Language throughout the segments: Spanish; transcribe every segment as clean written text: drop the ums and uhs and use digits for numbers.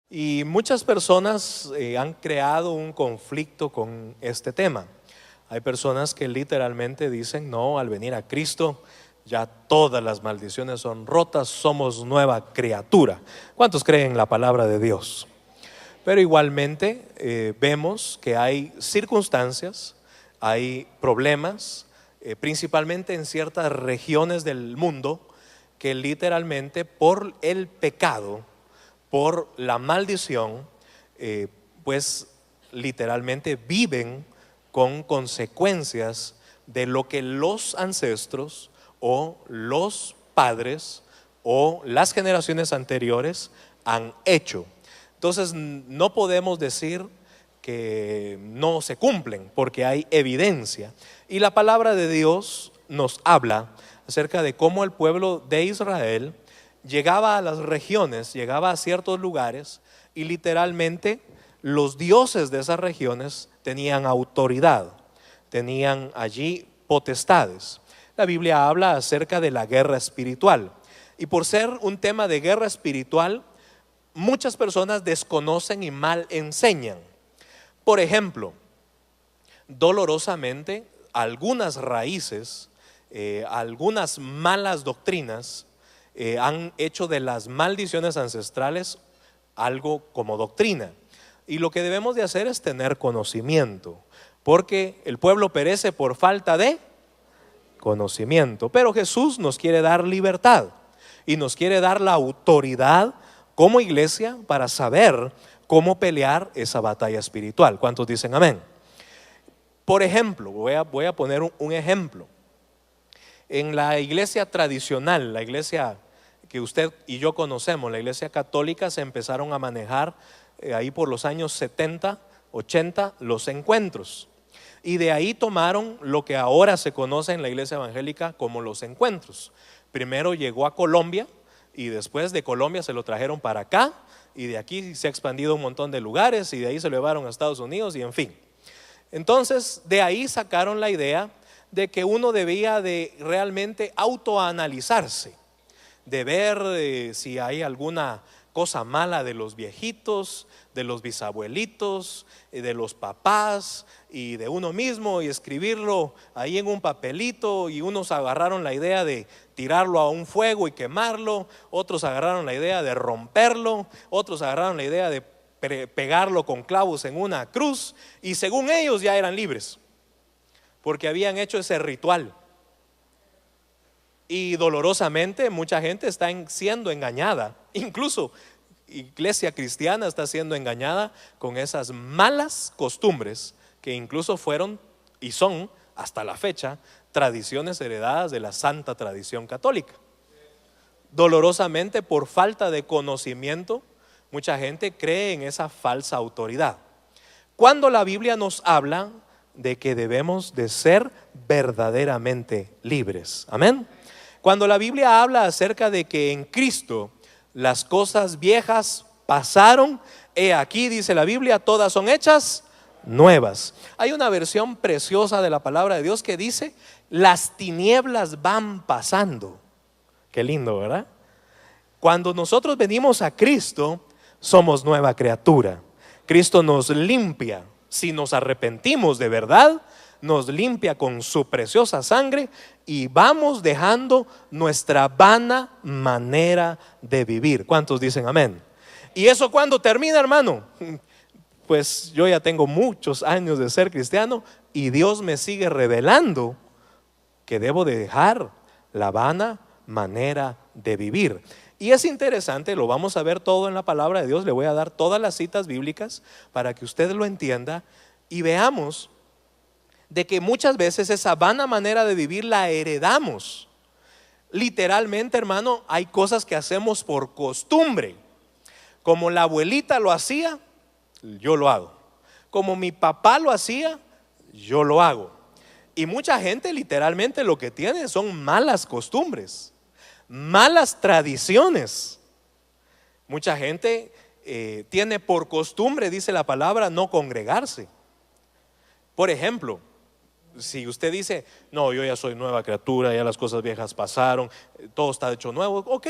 Y muchas personas han creado un conflicto con este tema. Hay personas que literalmente dicen: no, al venir a Cristo ya todas las maldiciones son rotas, somos nueva criatura. ¿Cuántos creen en la palabra de Dios? Pero igualmente vemos que hay circunstancias, hay problemas, principalmente en ciertas regiones del mundo, que literalmente por el pecado, por la maldición, pues literalmente viven con consecuencias de lo que los ancestros o los padres o las generaciones anteriores han hecho. Entonces no podemos decir que no se cumplen, porque hay evidencia. Y la palabra de Dios nos habla acerca de cómo el pueblo de Israel llegaba a las regiones, llegaba a ciertos lugares, y literalmente los dioses de esas regiones tenían autoridad, tenían allí potestades. La Biblia habla acerca de la guerra espiritual, y por ser un tema de guerra espiritual, muchas personas desconocen y mal enseñan. Por ejemplo, dolorosamente, algunas raíces, algunas malas doctrinas han hecho de las maldiciones ancestrales algo como doctrina. Y lo que debemos de hacer es tener conocimiento, porque el pueblo perece por falta de conocimiento. Pero Jesús nos quiere dar libertad y nos quiere dar la autoridad como iglesia para saber cómo pelear esa batalla espiritual. ¿Cuántos dicen amén? Por ejemplo, voy a poner un ejemplo. En la iglesia tradicional, la iglesia que usted y yo conocemos, la iglesia católica, se empezaron a manejar ahí por los años 70, 80 los encuentros. Y de ahí tomaron lo que ahora se conoce en la iglesia evangélica como los encuentros. Primero llegó a Colombia y después de Colombia se lo trajeron para acá, y de aquí se ha expandido a un montón de lugares, y de ahí se lo llevaron a Estados Unidos, y en fin. Entonces de ahí sacaron la idea de que uno debía de realmente autoanalizarse, de ver si hay alguna cosa mala de los viejitos, de los bisabuelitos, de los papás y de uno mismo, y escribirlo ahí en un papelito. Y unos agarraron la idea de tirarlo a un fuego y quemarlo, otros agarraron la idea de romperlo, otros agarraron la idea de pegarlo con clavos en una cruz, y según ellos ya eran libres porque habían hecho ese ritual. Y dolorosamente mucha gente está siendo engañada, incluso iglesia cristiana está siendo engañada con esas malas costumbres que incluso fueron y son hasta la fecha tradiciones heredadas de la santa tradición católica. Dolorosamente, por falta de conocimiento, mucha gente cree en esa falsa autoridad, cuando la Biblia nos habla de que debemos de ser verdaderamente libres. Amén. Cuando la Biblia habla acerca de que en Cristo las cosas viejas pasaron, he aquí, dice la Biblia, todas son hechas nuevas. Hay una versión preciosa de la palabra de Dios que dice: las tinieblas van pasando. Qué lindo, ¿verdad? Cuando nosotros venimos a Cristo, somos nueva criatura. Cristo nos limpia. Si nos arrepentimos de verdad, nos limpia con su preciosa sangre, y vamos dejando nuestra vana manera de vivir. ¿Cuántos dicen amén? ¿Y eso cuándo termina, hermano? Pues yo ya tengo muchos años de ser cristiano, y Dios me sigue revelando que debo de dejar la vana manera de vivir. Y es interesante, lo vamos a ver todo en la palabra de Dios. Le voy a dar todas las citas bíblicas para que usted lo entienda, y veamos de que muchas veces esa vana manera de vivir la heredamos. Literalmente, hermano, hay cosas que hacemos por costumbre. Como la abuelita lo hacía, yo lo hago. Como mi papá lo hacía, yo lo hago. Y mucha gente literalmente lo que tiene son malas costumbres, malas tradiciones. Mucha gente tiene por costumbre, dice la palabra, no congregarse. Por ejemplo, si usted dice: no, yo ya soy nueva criatura, ya las cosas viejas pasaron, todo está hecho nuevo, ok,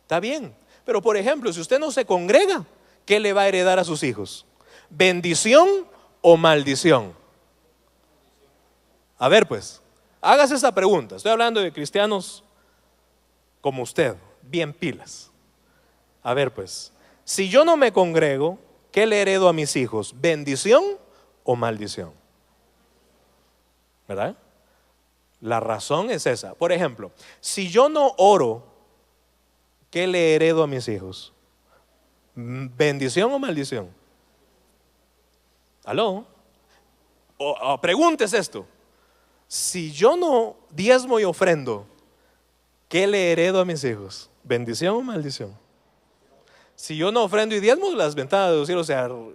está bien. Pero por ejemplo, si usted no se congrega, ¿qué le va a heredar a sus hijos? ¿Bendición o maldición? A ver pues, hágase esa pregunta. Estoy hablando de cristianos como usted, bien pilas. A ver pues, si yo no me congrego, ¿qué le heredo a mis hijos? ¿Bendición o maldición? ¿Verdad? La razón es esa. Por ejemplo, si yo no oro, ¿qué le heredo a mis hijos? ¿Bendición o maldición? ¿Aló? O preguntes esto. Si yo no diezmo y ofrendo, ¿qué le heredo a mis hijos? ¿Bendición o maldición? Si yo no ofrendo y diezmo, las ventanas de los cielos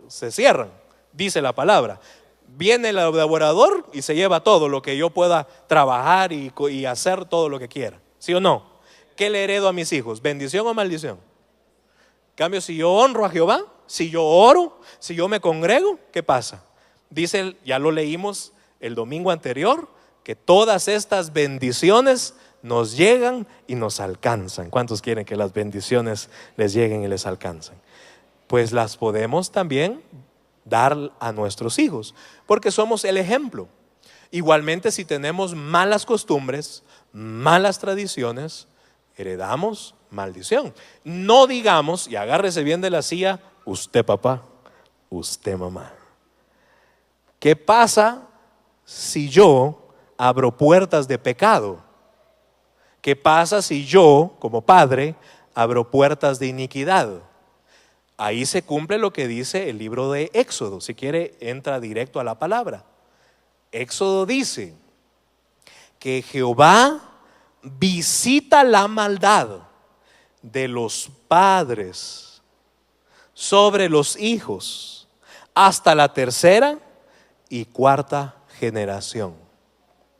se cierran, dice la palabra. Viene el devorador y se lleva todo lo que yo pueda trabajar y hacer todo lo que quiera. ¿Sí o no? ¿Qué le heredo a mis hijos? ¿Bendición o maldición? En cambio, si yo honro a Jehová, si yo oro, si yo me congrego, ¿qué pasa? Dice, ya lo leímos el domingo anterior, que todas estas bendiciones nos llegan y nos alcanzan. ¿Cuántos quieren que las bendiciones les lleguen y les alcancen? Pues las podemos también dar a nuestros hijos, porque somos el ejemplo. Igualmente, si tenemos malas costumbres, malas tradiciones, heredamos maldición. No digamos, y agárrese bien de la silla, usted papá, usted mamá. ¿Qué pasa si yo abro puertas de pecado? ¿Qué pasa si yo, como padre, abro puertas de iniquidad? Ahí se cumple lo que dice el libro de Éxodo. Si quiere, entra directo a la palabra. Éxodo dice que Jehová visita la maldad de los padres sobre los hijos hasta la tercera y cuarta generación.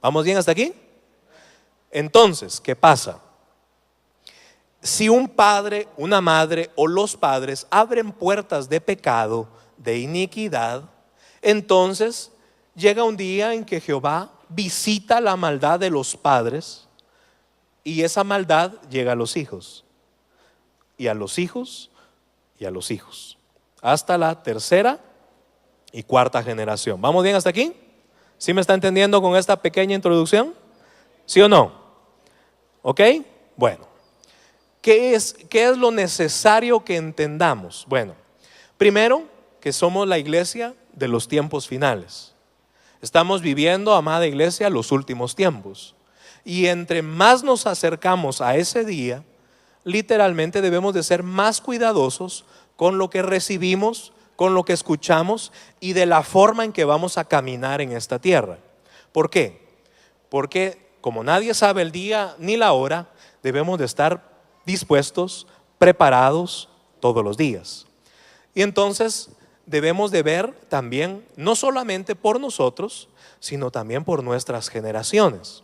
¿Vamos bien hasta aquí? Entonces, ¿qué pasa? Si un padre, una madre o los padres abren puertas de pecado, de iniquidad, entonces llega un día en que Jehová visita la maldad de los padres y esa maldad llega a los hijos, y a los hijos, y a los hijos, hasta la tercera y cuarta generación. ¿Vamos bien hasta aquí? ¿Sí me está entendiendo con esta pequeña introducción? ¿Sí o no? ¿Ok? Bueno. ¿Qué es lo necesario que entendamos? Bueno, primero, que somos la iglesia de los tiempos finales. Estamos viviendo, amada iglesia, los últimos tiempos. Y entre más nos acercamos a ese día, literalmente debemos de ser más cuidadosos con lo que recibimos, con lo que escuchamos y de la forma en que vamos a caminar en esta tierra. ¿Por qué? Porque como nadie sabe el día ni la hora, debemos de estar dispuestos, preparados todos los días. Y entonces debemos de ver también, no solamente por nosotros, sino también por nuestras generaciones.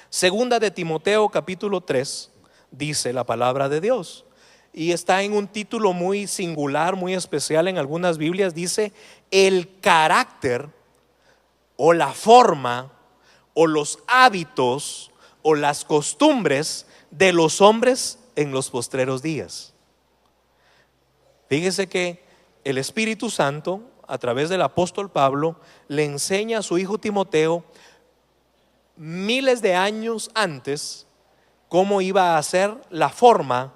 Segunda de Timoteo capítulo 3 dice la palabra de Dios, y está en un título muy singular, muy especial en algunas Biblias, dice el carácter o la forma o los hábitos o las costumbres de los hombres en los postreros días. Fíjese que el Espíritu Santo, a través del apóstol Pablo, le enseña a su hijo Timoteo miles de años antes cómo iba a ser la forma,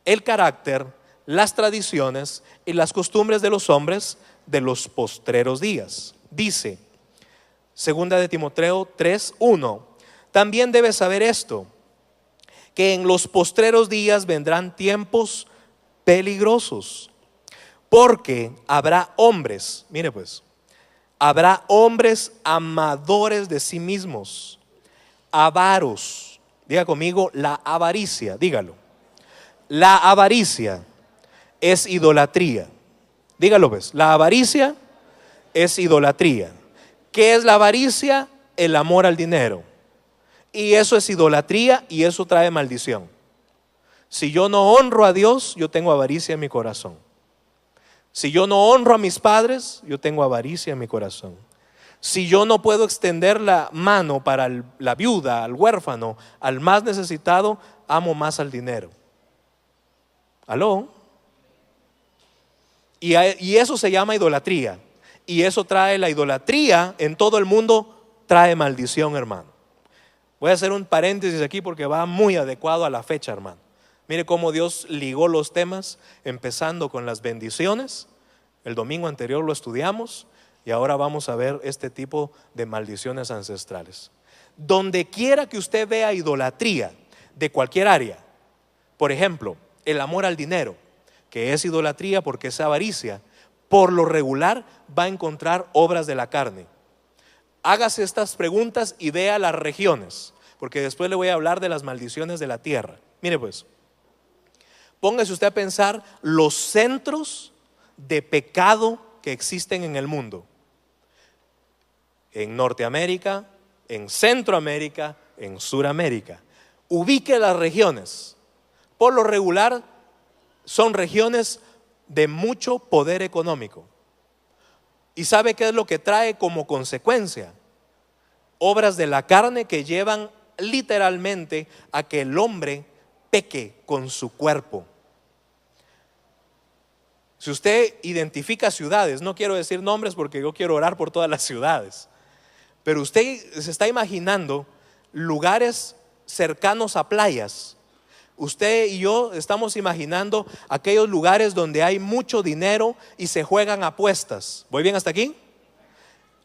el carácter, las tradiciones y las costumbres de los hombres de los postreros días. Dice, segunda de Timoteo 3:1, también debes saber esto, que en los postreros días vendrán tiempos peligrosos, porque habrá hombres, mire pues, habrá hombres amadores de sí mismos, avaros. Diga conmigo, la avaricia, dígalo. La avaricia es idolatría. Dígalo pues, la avaricia es idolatría. ¿Qué es la avaricia? El amor al dinero. Y eso es idolatría y eso trae maldición. Si yo no honro a Dios, yo tengo avaricia en mi corazón. Si yo no honro a mis padres, yo tengo avaricia en mi corazón. Si yo no puedo extender la mano para la viuda, al huérfano, al más necesitado, amo más al dinero. ¿Aló? Y eso se llama idolatría. Y eso trae la idolatría en todo el mundo, trae maldición, hermano. Voy a hacer un paréntesis aquí porque va muy adecuado a la fecha, hermano. Mire cómo Dios ligó los temas, empezando con las bendiciones. El domingo anterior lo estudiamos y ahora vamos a ver este tipo de maldiciones ancestrales. Donde quiera que usted vea idolatría de cualquier área, por ejemplo, el amor al dinero, que es idolatría porque es avaricia, por lo regular va a encontrar obras de la carne. Hágase estas preguntas y vea las regiones, porque después le voy a hablar de las maldiciones de la tierra. Mire pues, póngase usted a pensar los centros de pecado que existen en el mundo. En Norteamérica, en Centroamérica, en Suramérica. Ubique las regiones. Por lo regular son regiones de mucho poder económico. ¿Y sabe qué es lo que trae como consecuencia? Obras de la carne que llevan literalmente a que el hombre peque con su cuerpo. Si usted identifica ciudades, no quiero decir nombres porque yo quiero orar por todas las ciudades, pero usted se está imaginando lugares cercanos a playas. Usted y yo estamos imaginando aquellos lugares donde hay mucho dinero y se juegan apuestas. ¿Voy bien hasta aquí?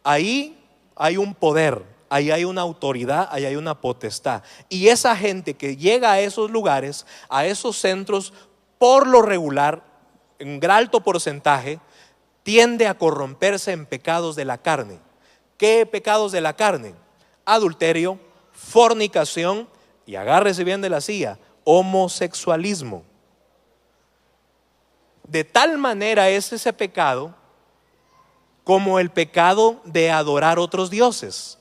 Ahí hay un poder, ahí hay una autoridad, ahí hay una potestad. Y esa gente que llega a esos lugares, a esos centros, por lo regular, en un gran alto porcentaje, tiende a corromperse en pecados de la carne. ¿Qué pecados de la carne? Adulterio, fornicación y, agárrese bien de la silla, homosexualismo. De tal manera es ese pecado como el pecado de adorar otros dioses.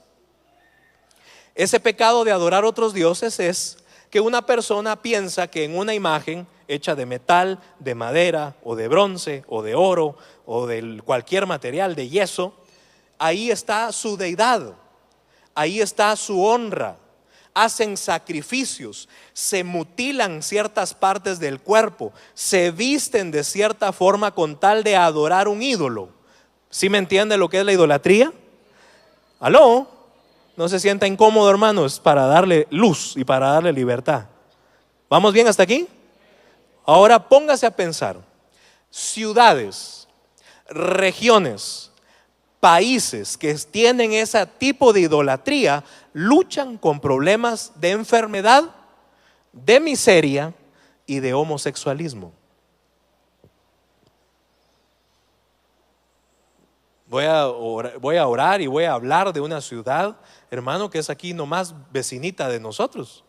Ese pecado de adorar otros dioses es que una persona piensa que en una imagen hecha de metal, de madera o de bronce o de oro o de cualquier material, de yeso, ahí está su deidad, ahí está su honra. Hacen sacrificios, se mutilan ciertas partes del cuerpo, se visten de cierta forma con tal de adorar un ídolo. ¿Sí me entiende lo que es la idolatría? ¿Aló? No se sienta incómodo, hermanos, para darle luz y para darle libertad. ¿Vamos bien hasta aquí? Ahora póngase a pensar. Ciudades, regiones, países que tienen ese tipo de idolatría luchan con problemas de enfermedad, de miseria y de homosexualismo. Voy a orar y voy a hablar de una ciudad, hermano, que es aquí nomás vecinita de nosotros.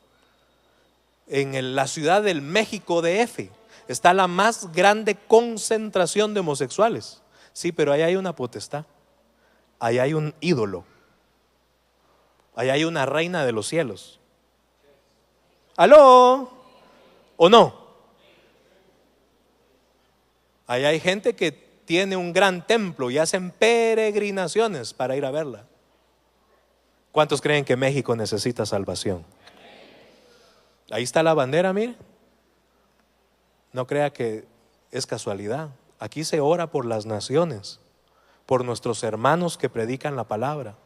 En la ciudad del México DF está la más grande concentración de homosexuales. Sí, pero ahí hay una potestad, ahí hay un ídolo, ahí hay una reina de los cielos. ¿Aló? ¿O no? Ahí hay gente que tiene un gran templo y hacen peregrinaciones para ir a verla. ¿Cuántos creen que México necesita salvación? Ahí está la bandera, mire. No crea que es casualidad. Aquí se ora por las naciones, por nuestros hermanos que predican la palabra,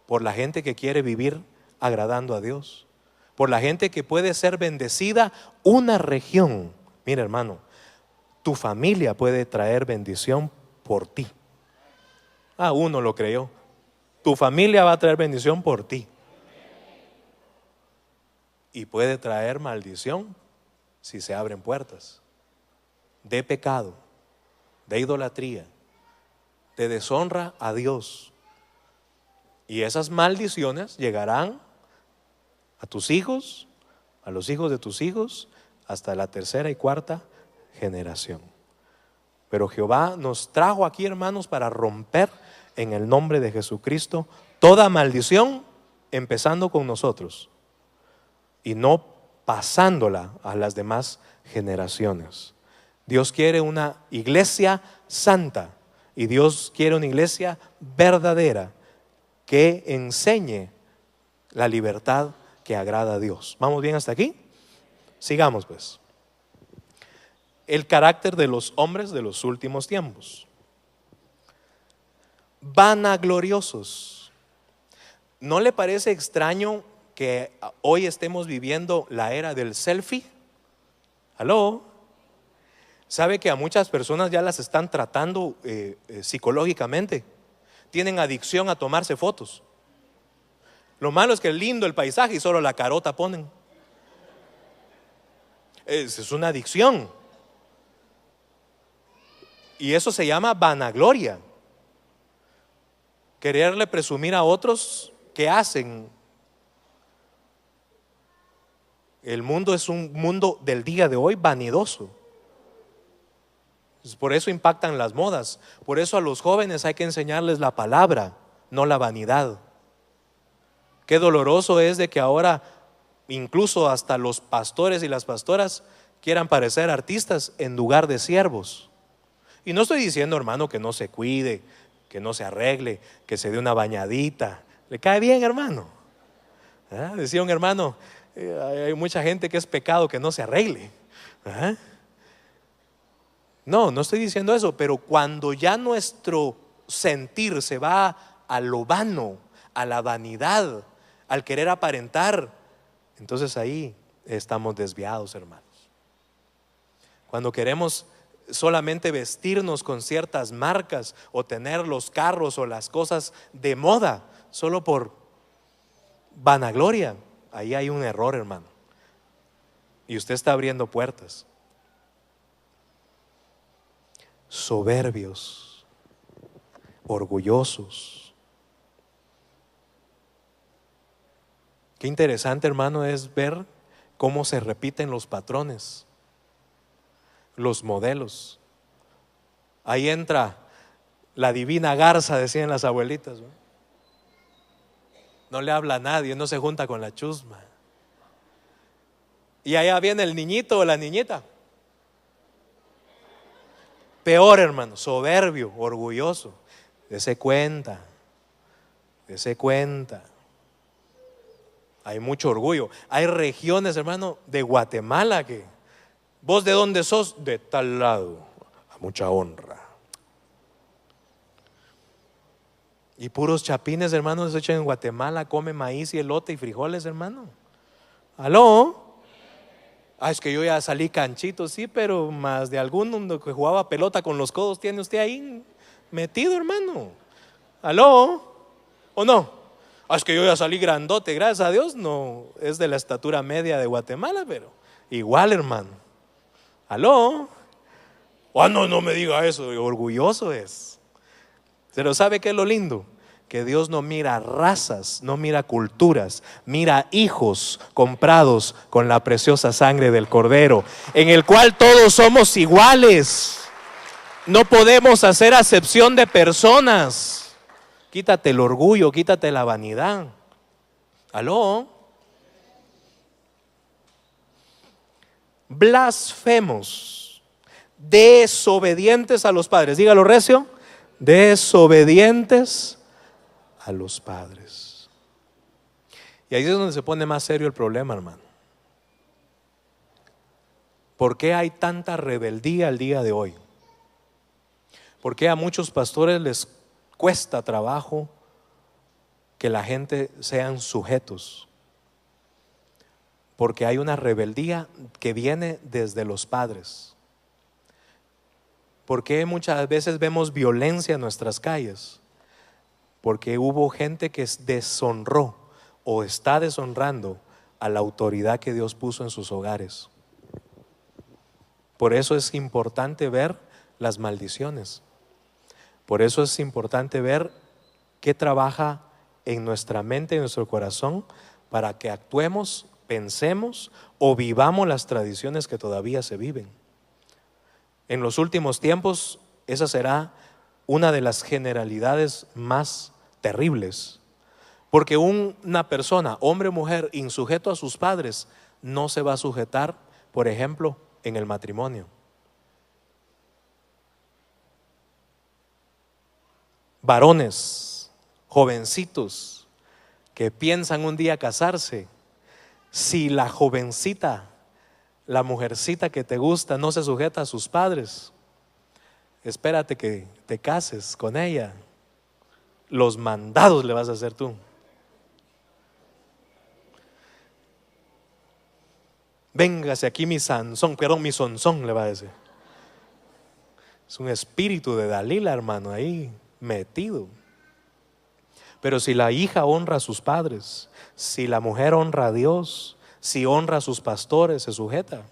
por la gente que quiere vivir agradando a Dios, por la gente que puede ser bendecida una región. Mira, hermano, tu familia puede traer bendición por ti. Uno lo creyó. Tu familia va a traer bendición por ti. Y puede traer maldición si se abren puertas de pecado, de idolatría, de deshonra a Dios. Y esas maldiciones llegarán a tus hijos, a los hijos de tus hijos, hasta la tercera y cuarta generación. Pero Jehová nos trajo aquí, hermanos, para romper en el nombre de Jesucristo toda maldición, empezando con nosotros y no pasándola a las demás generaciones. Dios quiere una iglesia santa y Dios quiere una iglesia verdadera que enseñe la libertad que agrada a Dios. ¿Vamos bien hasta aquí? Sigamos pues. el carácter de los hombres de los últimos tiempos. Vanagloriosos. ¿No le parece extraño que hoy estemos viviendo la era del selfie? ¿Aló? ¿Sabe que a muchas personas ya las están tratando psicológicamente? Tienen adicción a tomarse fotos. Lo malo es que es lindo el paisaje y solo la carota ponen. Es una adicción. Y eso se llama vanagloria. Quererle presumir a otros que hacen. El mundo es un mundo del día de hoy vanidoso. Por eso impactan las modas. Por eso a los jóvenes hay que enseñarles la palabra, no la vanidad. Qué doloroso es de que ahora incluso hasta los pastores y las pastoras quieran parecer artistas en lugar de siervos. Y no estoy diciendo, hermano, que no se cuide, que no se arregle, que se dé una bañadita. ¿Le cae bien, hermano? Decía un hermano, hay mucha gente que es pecado que no se arregle. No estoy diciendo eso, pero cuando ya nuestro sentir se va a lo vano, a la vanidad, al querer aparentar, entonces ahí estamos desviados, hermanos. Cuando queremos solamente vestirnos con ciertas marcas o tener los carros o las cosas de moda solo por vanagloria, ahí hay un error, hermano. Y usted está abriendo puertas. Soberbios, orgullosos. Qué interesante, hermano, es ver cómo se repiten los patrones, los modelos. Ahí entra la divina garza, decían las abuelitas, ¿no? No le habla a nadie, no se junta con la chusma. Y allá viene el niñito o la niñita. Peor, hermano, soberbio, orgulloso. Dese cuenta, dese cuenta. Hay mucho orgullo. Hay regiones, hermano, de Guatemala que, ¿vos de dónde sos? De tal lado, a mucha honra. Y puros chapines, hermanos, se echan en Guatemala, comen maíz y elote y frijoles, hermano. ¿Aló? Es que yo ya salí canchito, sí, pero más de alguno que jugaba pelota con los codos tiene usted ahí metido, hermano. ¿Aló? ¿O no? Es que yo ya salí grandote, gracias a Dios, no es de la estatura media de Guatemala, pero igual, hermano. ¿Aló? No me diga eso, orgulloso es. Pero ¿sabe qué es lo lindo? Que Dios no mira razas, no mira culturas, mira hijos comprados con la preciosa sangre del Cordero, en el cual todos somos iguales. No podemos hacer acepción de personas. Quítate el orgullo, quítate la vanidad. ¿Aló? Blasfemos, desobedientes a los padres. Dígalo recio. Desobedientes a los padres. Y ahí es donde se pone más serio el problema, hermano. ¿Por qué hay tanta rebeldía al día de hoy? ¿Por qué a muchos pastores les cuesta trabajo que la gente sean sujetos? Porque hay una rebeldía que viene desde los padres. ¿Por qué muchas veces vemos violencia en nuestras calles? Porque hubo gente que deshonró o está deshonrando a la autoridad que Dios puso en sus hogares. Por eso es importante ver las maldiciones. Por eso es importante ver qué trabaja en nuestra mente, en nuestro corazón, para que actuemos, pensemos o vivamos las tradiciones que todavía se viven. En los últimos tiempos, esa será una de las generalidades más terribles. Porque una persona, hombre o mujer, insujeto a sus padres, no se va a sujetar, por ejemplo, en el matrimonio. Varones, jovencitos, que piensan un día casarse, si la jovencita La mujercita que te gusta no se sujeta a sus padres. Espérate que te cases con ella. Los mandados le vas a hacer tú. Véngase aquí mi Sansón, perdón, mi Sonsón le va a decir. Es un espíritu de Dalila, hermano, ahí metido. Pero si la hija honra a sus padres, si la mujer honra a Dios, si honra a sus pastores, se sujeta.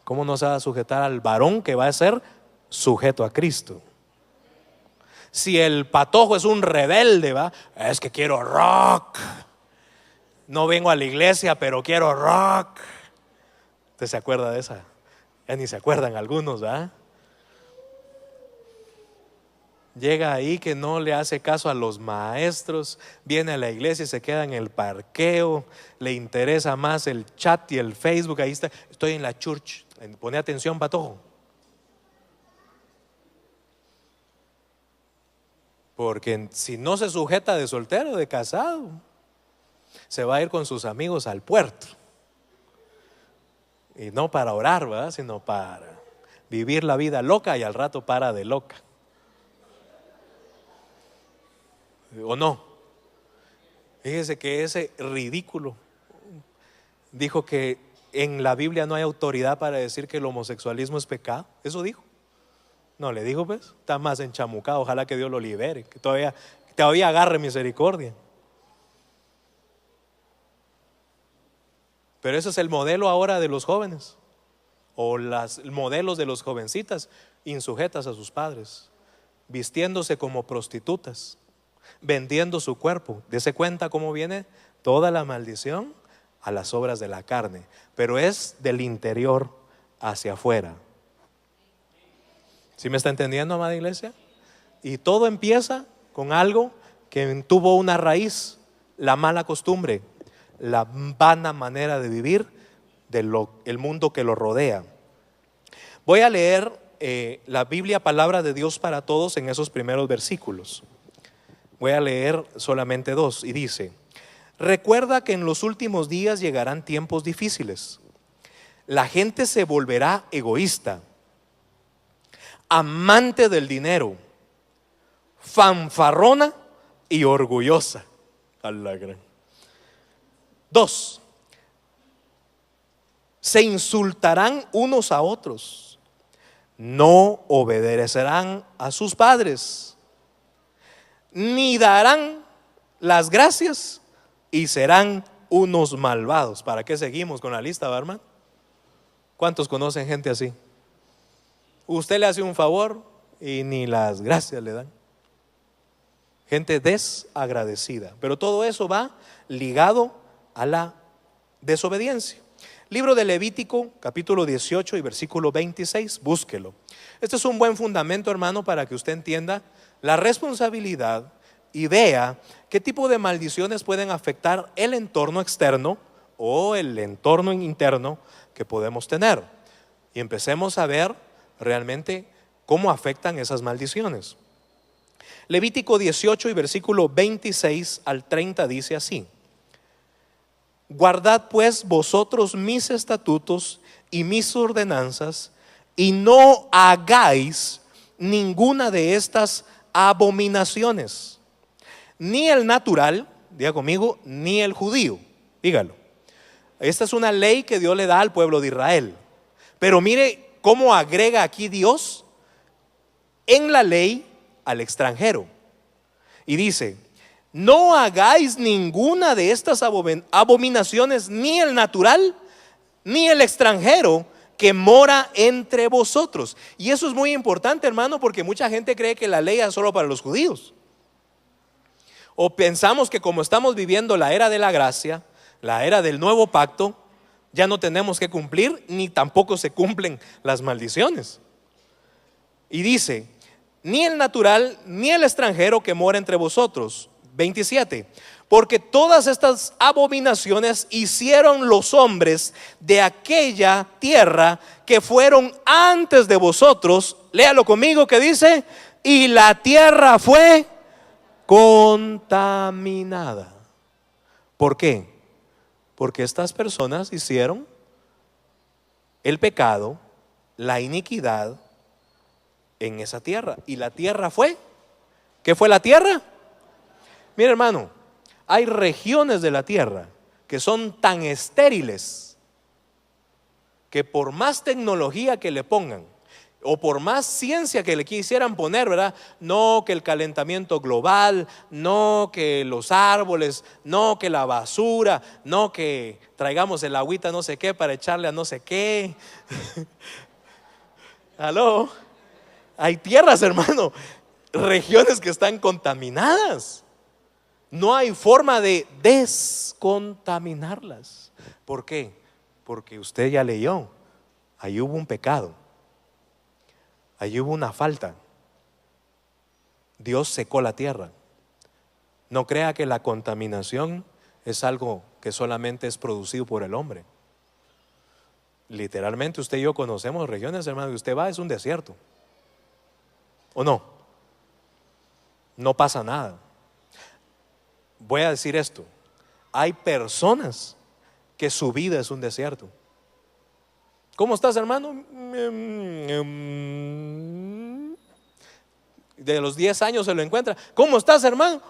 ¿Cómo no se va a sujetar al varón que va a ser sujeto a Cristo? Si el patojo es un rebelde, va, es que quiero rock. No vengo a la iglesia, pero quiero rock. ¿Usted se acuerda de esa? Ya ni se acuerdan algunos, ¿va? Llega ahí que no le hace caso a los maestros, viene a la iglesia y se queda en el parqueo, le interesa más el chat y el Facebook. Ahí está, estoy en la church. Pone atención, patojo. Porque si no se sujeta de soltero, de casado, se va a ir con sus amigos al puerto. Y no para orar, ¿verdad? Sino para vivir la vida loca, y al rato para de loca. ¿O no? Fíjese que ese ridículo dijo que en la Biblia no hay autoridad para decir que el homosexualismo es pecado. Eso dijo. No, le dijo, pues, está más enchamucado. Ojalá que Dios lo libere, que todavía agarre misericordia. Pero ese es el modelo ahora de los jóvenes, o los modelos de los jovencitas insujetas a sus padres, vistiéndose como prostitutas, vendiendo su cuerpo. Dese cuenta cómo viene toda la maldición a las obras de la carne, pero es del interior hacia afuera. ¿Sí me está entendiendo, amada iglesia? Y todo empieza con algo que tuvo una raíz: la mala costumbre, la vana manera de vivir del mundo que lo rodea. Voy a leer la Biblia, palabra de Dios para todos, en esos primeros versículos. Voy a leer solamente 2 y dice: recuerda que en los últimos días llegarán tiempos difíciles. La gente se volverá egoísta, amante del dinero, fanfarrona y orgullosa. A la gran. 2. Se insultarán unos a otros, no obedecerán a sus padres, ni darán las gracias, y serán unos malvados. ¿Para qué seguimos con la lista, hermano? ¿Cuántos conocen gente así? Usted le hace un favor y ni las gracias le dan. Gente desagradecida. Pero todo eso va ligado a la desobediencia. Libro de Levítico, capítulo 18 y versículo 26, búsquelo. Este es un buen fundamento, hermano, para que usted entienda la responsabilidad y vea qué tipo de maldiciones pueden afectar el entorno externo o el entorno interno que podemos tener. Y empecemos a ver realmente cómo afectan esas maldiciones. Levítico 18 y versículo 26 al 30 dice así: guardad pues vosotros mis estatutos y mis ordenanzas, y no hagáis ninguna de estas abominaciones, ni el natural, diga conmigo, ni el judío. Dígalo. Esta es una ley que Dios le da al pueblo de Israel. Pero mire cómo agrega aquí Dios en la ley al extranjero. Y dice: no hagáis ninguna de estas abominaciones, ni el natural, ni el extranjero que mora entre vosotros. Y eso es muy importante, hermano, porque mucha gente cree que la ley es solo para los judíos. O pensamos que como estamos viviendo la era de la gracia, la era del nuevo pacto, ya no tenemos que cumplir, ni tampoco se cumplen las maldiciones. Y dice: ni el natural, ni el extranjero que mora entre vosotros. 27. Porque todas estas abominaciones hicieron los hombres de aquella tierra que fueron antes de vosotros. Léalo conmigo, que dice: y la tierra fue contaminada. ¿Por qué? Porque estas personas hicieron el pecado, la iniquidad en esa tierra. Y la tierra fue, ¿qué fue la tierra? Mira, hermano, hay regiones de la tierra que son tan estériles que por más tecnología que le pongan o por más ciencia que le quisieran poner, ¿verdad? No que el calentamiento global, no que los árboles, no que la basura, no que traigamos el agüita no sé qué para echarle a no sé qué. Aló, hay tierras, hermano, regiones que están contaminadas. No hay forma de descontaminarlas. ¿Por qué? Porque usted ya leyó, ahí hubo un pecado, ahí hubo una falta. Dios secó la tierra. No crea que la contaminación es algo que solamente es producido por el hombre. Literalmente usted y yo conocemos regiones, hermano, que usted va, es un desierto. ¿O no? No pasa nada. Voy a decir esto: hay personas que su vida es un desierto. ¿Cómo estás, hermano? De los 10 años se lo encuentra. ¿Cómo estás, hermano?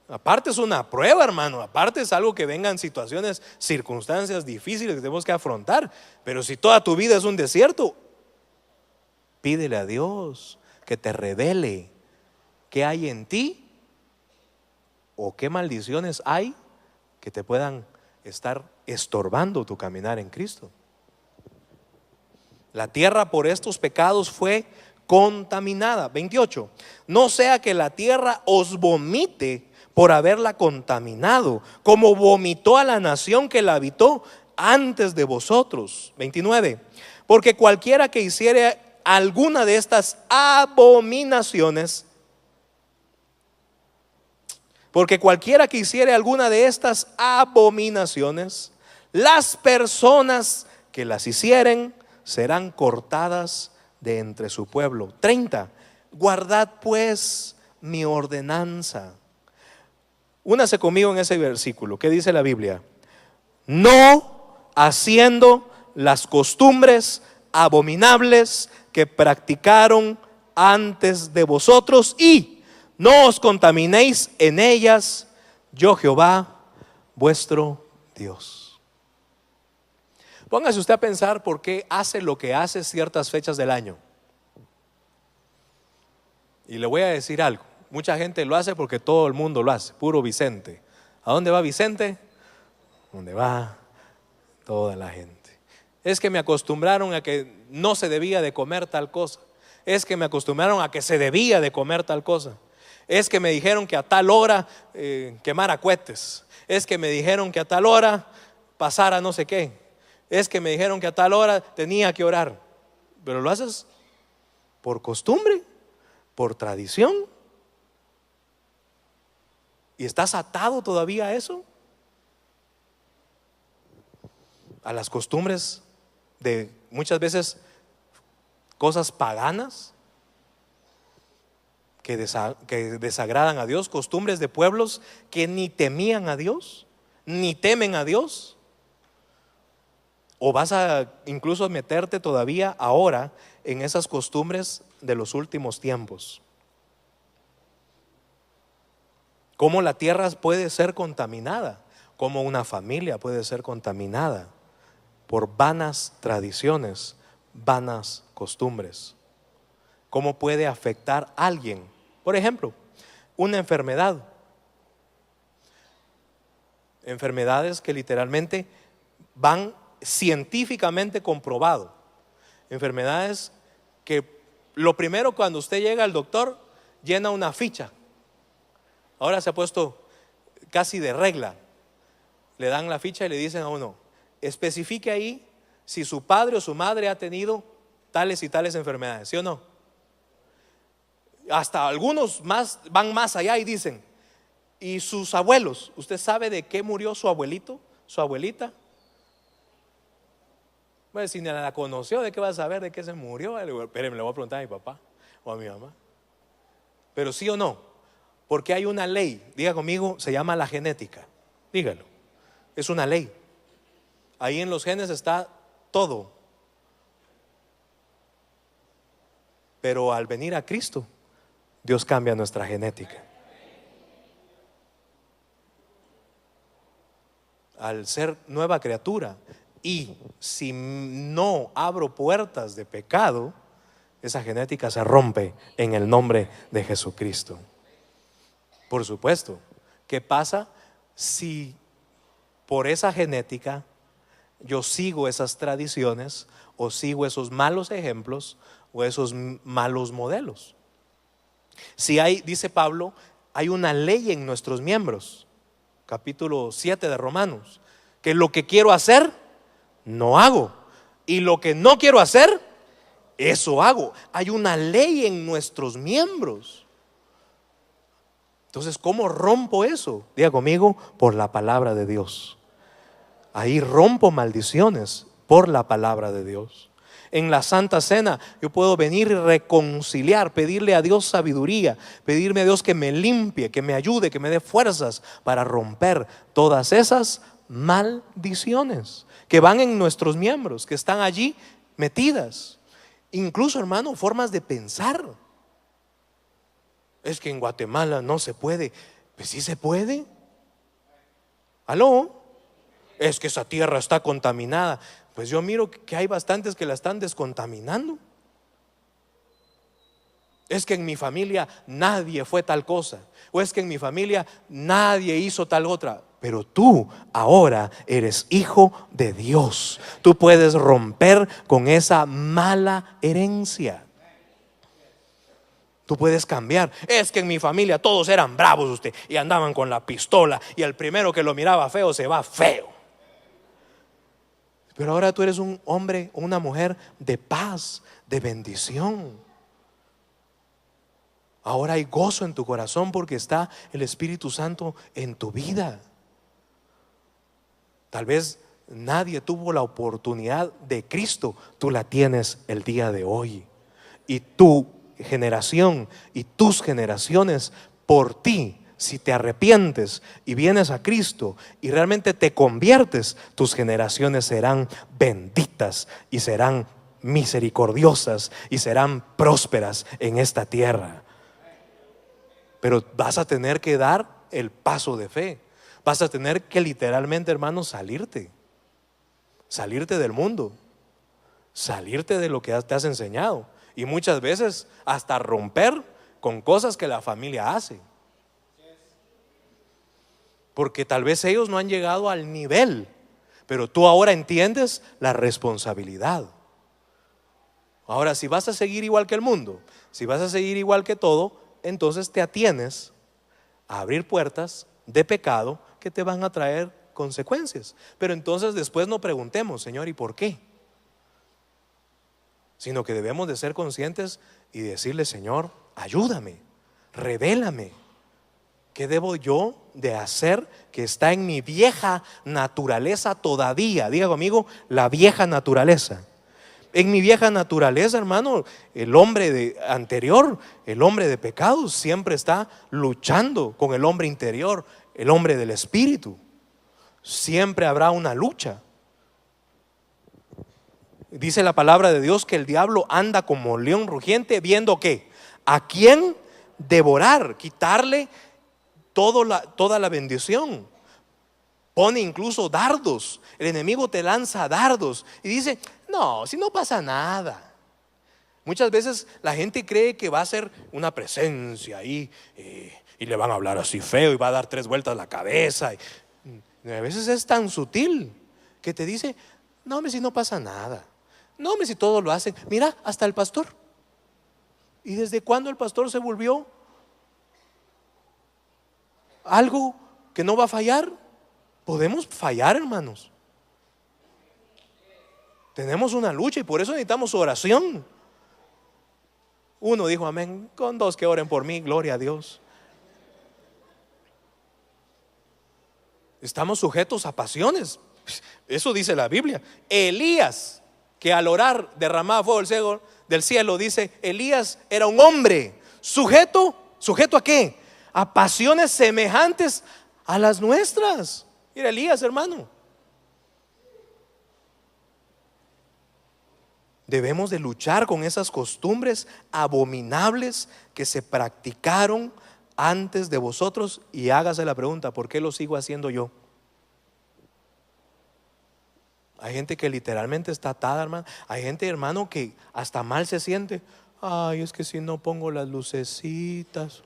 Aparte es una prueba, hermano. Aparte es algo que vengan situaciones, circunstancias difíciles que tenemos que afrontar. Pero si toda tu vida es un desierto, pídele a Dios que te revele qué hay en ti o qué maldiciones hay que te puedan estar estorbando tu caminar en Cristo. La tierra por estos pecados fue contaminada. 28. No sea que la tierra os vomite por haberla contaminado, como vomitó a la nación que la habitó antes de vosotros. 29. Porque cualquiera que hiciere alguna de estas abominaciones, las personas que las hicieren serán cortadas de entre su pueblo. 30. Guardad pues mi ordenanza. Únase conmigo en ese versículo. ¿Qué dice la Biblia? No haciendo las costumbres abominables que practicaron antes de vosotros, y no os contaminéis en ellas, yo Jehová vuestro Dios. Póngase usted a pensar por qué hace lo que hace ciertas fechas del año. Y le voy a decir algo: mucha gente lo hace porque todo el mundo lo hace. Puro Vicente. ¿A dónde va Vicente? ¿Dónde va toda la gente? Es que me acostumbraron a que no se debía de comer tal cosa. Es que me acostumbraron a que se debía de comer tal cosa. Es que me dijeron que a tal hora quemara cohetes. Es que me dijeron que a tal hora pasara no sé qué. Es que me dijeron que a tal hora tenía que orar. Pero lo haces por costumbre, por tradición. ¿Y estás atado todavía a eso? A las costumbres de muchas veces cosas paganas que desagradan a Dios, costumbres de pueblos que ni temían a Dios, ni temen a Dios. ¿O vas a incluso meterte todavía ahora en esas costumbres de los últimos tiempos? ¿Cómo la tierra puede ser contaminada? ¿Cómo una familia puede ser contaminada por vanas tradiciones, vanas costumbres? ¿Cómo puede afectar a alguien? Por ejemplo, una enfermedad. Enfermedades que literalmente van científicamente comprobado. Enfermedades que lo primero, cuando usted llega al doctor, llena una ficha. Ahora se ha puesto casi de regla. Le dan la ficha y le dicen a uno: especifique ahí si su padre o su madre ha tenido tales y tales enfermedades, ¿sí o no? Hasta algunos más van más allá y dicen: ¿y sus abuelos? ¿Usted sabe de qué murió su abuelito, su abuelita? Bueno, si ni la conoció, ¿de qué va a saber de qué se murió? Espérenme, le voy a preguntar a mi papá o a mi mamá. Pero sí o no, porque hay una ley, diga conmigo, se llama la genética. Dígalo, es una ley. Ahí en los genes está todo. Pero al venir a Cristo, Dios cambia nuestra genética. Al ser nueva criatura, y si no abro puertas de pecado, esa genética se rompe en el nombre de Jesucristo. Por supuesto, ¿qué pasa si por esa genética yo sigo esas tradiciones o sigo esos malos ejemplos o esos malos modelos? Si hay, dice Pablo, hay una ley en nuestros miembros, capítulo 7 de Romanos, que lo que quiero hacer, no hago, y lo que no quiero hacer, eso hago. Hay una ley en nuestros miembros. Entonces, ¿cómo rompo eso? Diga conmigo, por la palabra de Dios. Ahí rompo maldiciones por la palabra de Dios. En la Santa Cena yo puedo venir y reconciliar, pedirle a Dios sabiduría, pedirme a Dios que me limpie, que me ayude, que me dé fuerzas para romper todas esas maldiciones que van en nuestros miembros, que están allí metidas. Incluso, hermano, formas de pensar. Es que en Guatemala no se puede. Pues sí se puede. ¿Aló? Es que esa tierra está contaminada. Pues yo miro que hay bastantes que la están descontaminando. Es que en mi familia nadie fue tal cosa, o es que en mi familia nadie hizo tal otra. Pero tú ahora eres hijo de Dios. Tú puedes romper con esa mala herencia. Tú puedes cambiar. Es que en mi familia todos eran bravos usted y andaban con la pistola, y el primero que lo miraba feo se va feo. Pero ahora tú eres un hombre o una mujer de paz, de bendición. Ahora hay gozo en tu corazón porque está el Espíritu Santo en tu vida. Tal vez nadie tuvo la oportunidad de Cristo, tú la tienes el día de hoy. Y tu generación y tus generaciones por ti, si te arrepientes y vienes a Cristo y realmente te conviertes, tus generaciones serán benditas y serán misericordiosas y serán prósperas en esta tierra. Pero vas a tener que dar el paso de fe. Vas a tener que literalmente, hermano, salirte del mundo, salirte de lo que te has enseñado, y muchas veces hasta romper con cosas que la familia hace, porque tal vez ellos no han llegado al nivel, pero tú ahora entiendes la responsabilidad. Ahora, si vas a seguir igual que el mundo, si vas a seguir igual que todo, entonces te atienes a abrir puertas de pecado que te van a traer consecuencias. Pero entonces después no preguntemos, Señor, ¿y por qué? Sino que debemos de ser conscientes y decirle, Señor, ayúdame, revélame. ¿Qué debo yo de hacer que está en mi vieja naturaleza todavía? Diga conmigo, la vieja naturaleza. En mi vieja naturaleza, hermano, el hombre anterior, el hombre de pecado, siempre está luchando con el hombre interior, el hombre del espíritu. Siempre habrá una lucha. Dice la palabra de Dios que el diablo anda como león rugiente, viendo ¿qué? A quién devorar, quitarle toda la bendición. Pone incluso dardos. El enemigo te lanza dardos y dice, no, si no pasa nada. Muchas veces la gente cree que va a ser una presencia ahí y le van a hablar así feo y va a dar 3 vueltas la cabeza. Y a veces es tan sutil que te dice, no, hombre, si no pasa nada. No, hombre, si todos lo hacen. Mira, hasta el pastor. ¿Y desde cuándo el pastor se volvió algo que no va a fallar? Podemos fallar, hermanos. Tenemos una lucha y por eso necesitamos oración. Uno dijo amén, con 2 que oren por mí, gloria a Dios. Estamos sujetos a pasiones. Eso dice la Biblia. Elías, que al orar derramaba fuego del cielo, dice, Elías era un hombre sujeto ¿a qué? A pasiones semejantes a las nuestras. Mira, Elías, hermano, Debemos de luchar con esas costumbres abominables que se practicaron antes de vosotros. Y hágase la pregunta: ¿por qué lo sigo haciendo yo? Hay gente que literalmente está atada, hermano. Hay gente, hermano, que hasta mal se siente. Ay, es que si no pongo las lucecitas,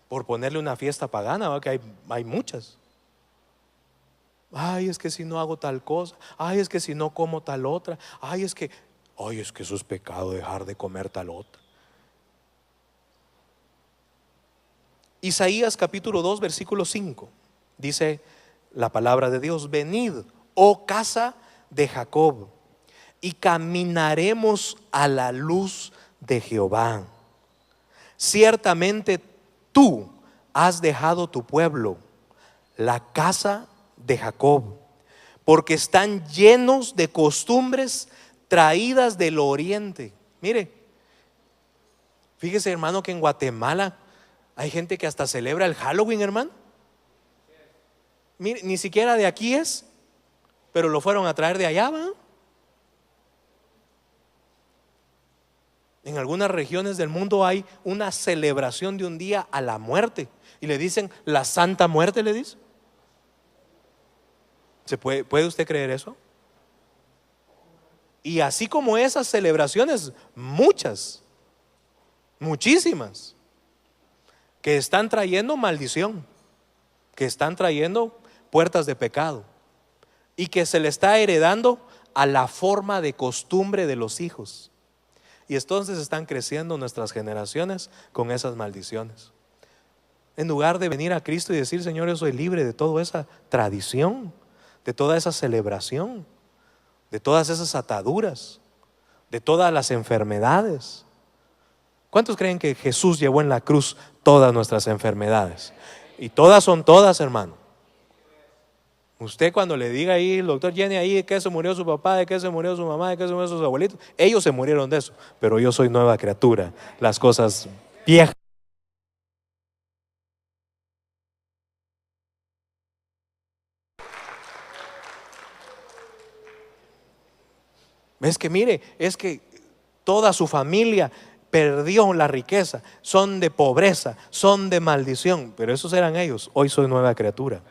por ponerle una fiesta pagana, ¿va? Que hay muchas. Ay, es que si no hago tal cosa. Ay, es que si no como tal otra. Ay, es que eso es pecado, dejar de comer tal otra. Isaías capítulo 2 versículo 5 dice la palabra de Dios: venid, oh casa de Jacob, y caminaremos a la luz de Jehová. Ciertamente tú has dejado tu pueblo, la casa de Jacob, porque están llenos de costumbres traídas del oriente. Mire, fíjese, hermano, que en Guatemala hay gente que hasta celebra el Halloween, hermano. Mire, ni siquiera de aquí es, pero lo fueron a traer de allá, ¿va? En algunas regiones del mundo hay una celebración de un día a la muerte y le dicen la Santa Muerte, le dice. ¿Puede usted creer eso? Y así como esas celebraciones, muchísimas, que están trayendo maldición, que están trayendo puertas de pecado, y que se le está heredando a la forma de costumbre de los hijos. Y entonces están creciendo nuestras generaciones con esas maldiciones. En lugar de venir a Cristo y decir: Señor, yo soy libre de toda esa tradición, de toda esa celebración, de todas esas ataduras, de todas las enfermedades. ¿Cuántos creen que Jesús llevó en la cruz todas nuestras enfermedades? Y todas son todas, hermano. Usted cuando le diga ahí, el doctor Jenny, ahí de qué se murió su papá, de qué se murió su mamá, de qué se murió sus abuelitos, ellos se murieron de eso, pero yo soy nueva criatura. Las cosas viejas. Es que mire, es que toda su familia perdió la riqueza, son de pobreza, son de maldición, pero esos eran ellos. Hoy soy nueva criatura.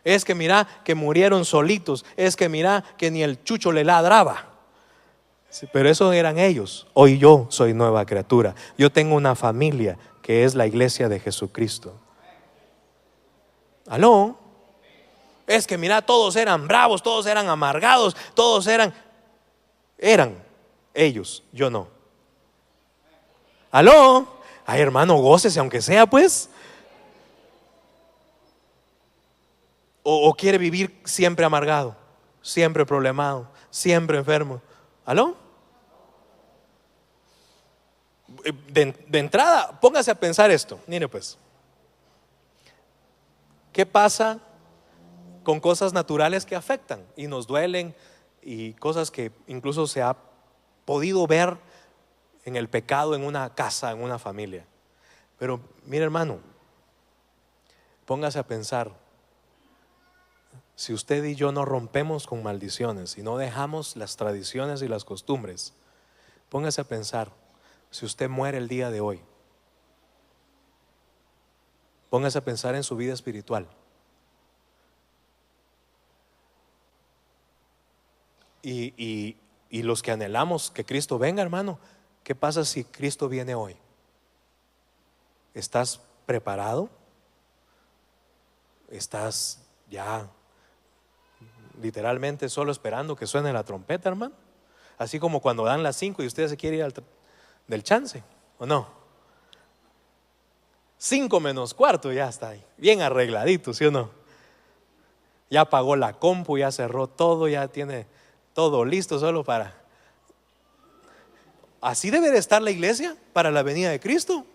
Es que mira que murieron solitos, es que mira que ni el chucho le ladraba. Sí, pero esos eran ellos. Hoy yo soy nueva criatura. Yo tengo una familia que es la iglesia de Jesucristo. ¿Aló? Es que mira, todos eran bravos, todos eran amargados, todos eran ellos, yo no. ¿Aló? Ay, hermano, gócese aunque sea, pues. O quiere vivir siempre amargado, siempre problemado, siempre enfermo. ¿Aló? De entrada, póngase a pensar esto. Mire pues, ¿qué pasa con cosas naturales que afectan y nos duelen, y cosas que incluso se ha podido ver en el pecado en una casa, en una familia? Pero mire, hermano, póngase a pensar. Si usted y yo no rompemos con maldiciones y no dejamos las tradiciones y las costumbres, póngase a pensar, si usted muere el día de hoy, póngase a pensar en su vida espiritual. Y los que anhelamos que Cristo venga, hermano, ¿qué pasa si Cristo viene hoy? ¿Estás preparado? ¿Estás ya literalmente solo esperando que suene la trompeta, hermano? Así como cuando dan las 5 y usted se quiere ir del chance, ¿o no? 5 menos cuarto, ya está ahí, bien arregladito, ¿sí o no? Ya pagó la compu, ya cerró todo, ya tiene todo listo solo para. Así debe de estar la iglesia para la venida de Cristo.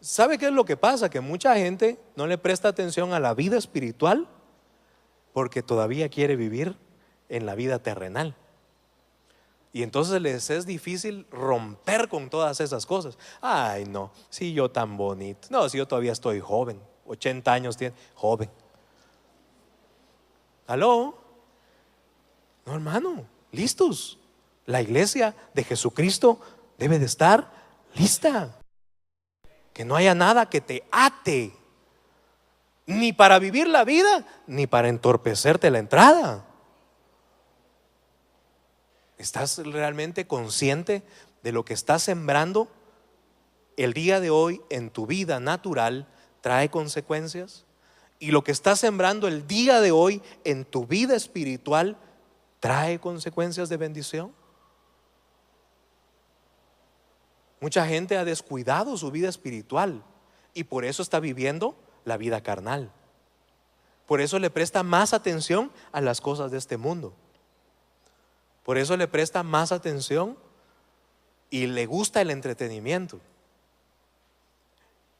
¿Sabe qué es lo que pasa? Que mucha gente no le presta atención a la vida espiritual porque todavía quiere vivir en la vida terrenal. Y entonces les es difícil romper con todas esas cosas. Ay, no, si yo tan bonito. No, si yo todavía estoy joven. 80 años tiene, joven. ¿Aló? No, hermano, listos. La iglesia de Jesucristo debe de estar lista. Que no haya nada que te ate, ni para vivir la vida, ni para entorpecerte la entrada. ¿Estás realmente consciente de lo que estás sembrando? El día de hoy en tu vida natural trae consecuencias, y lo que estás sembrando el día de hoy en tu vida espiritual trae consecuencias de bendición. Mucha gente ha descuidado su vida espiritual y por eso está viviendo la vida carnal. Por eso le presta más atención a las cosas de este mundo. Por eso le presta más atención y le gusta el entretenimiento.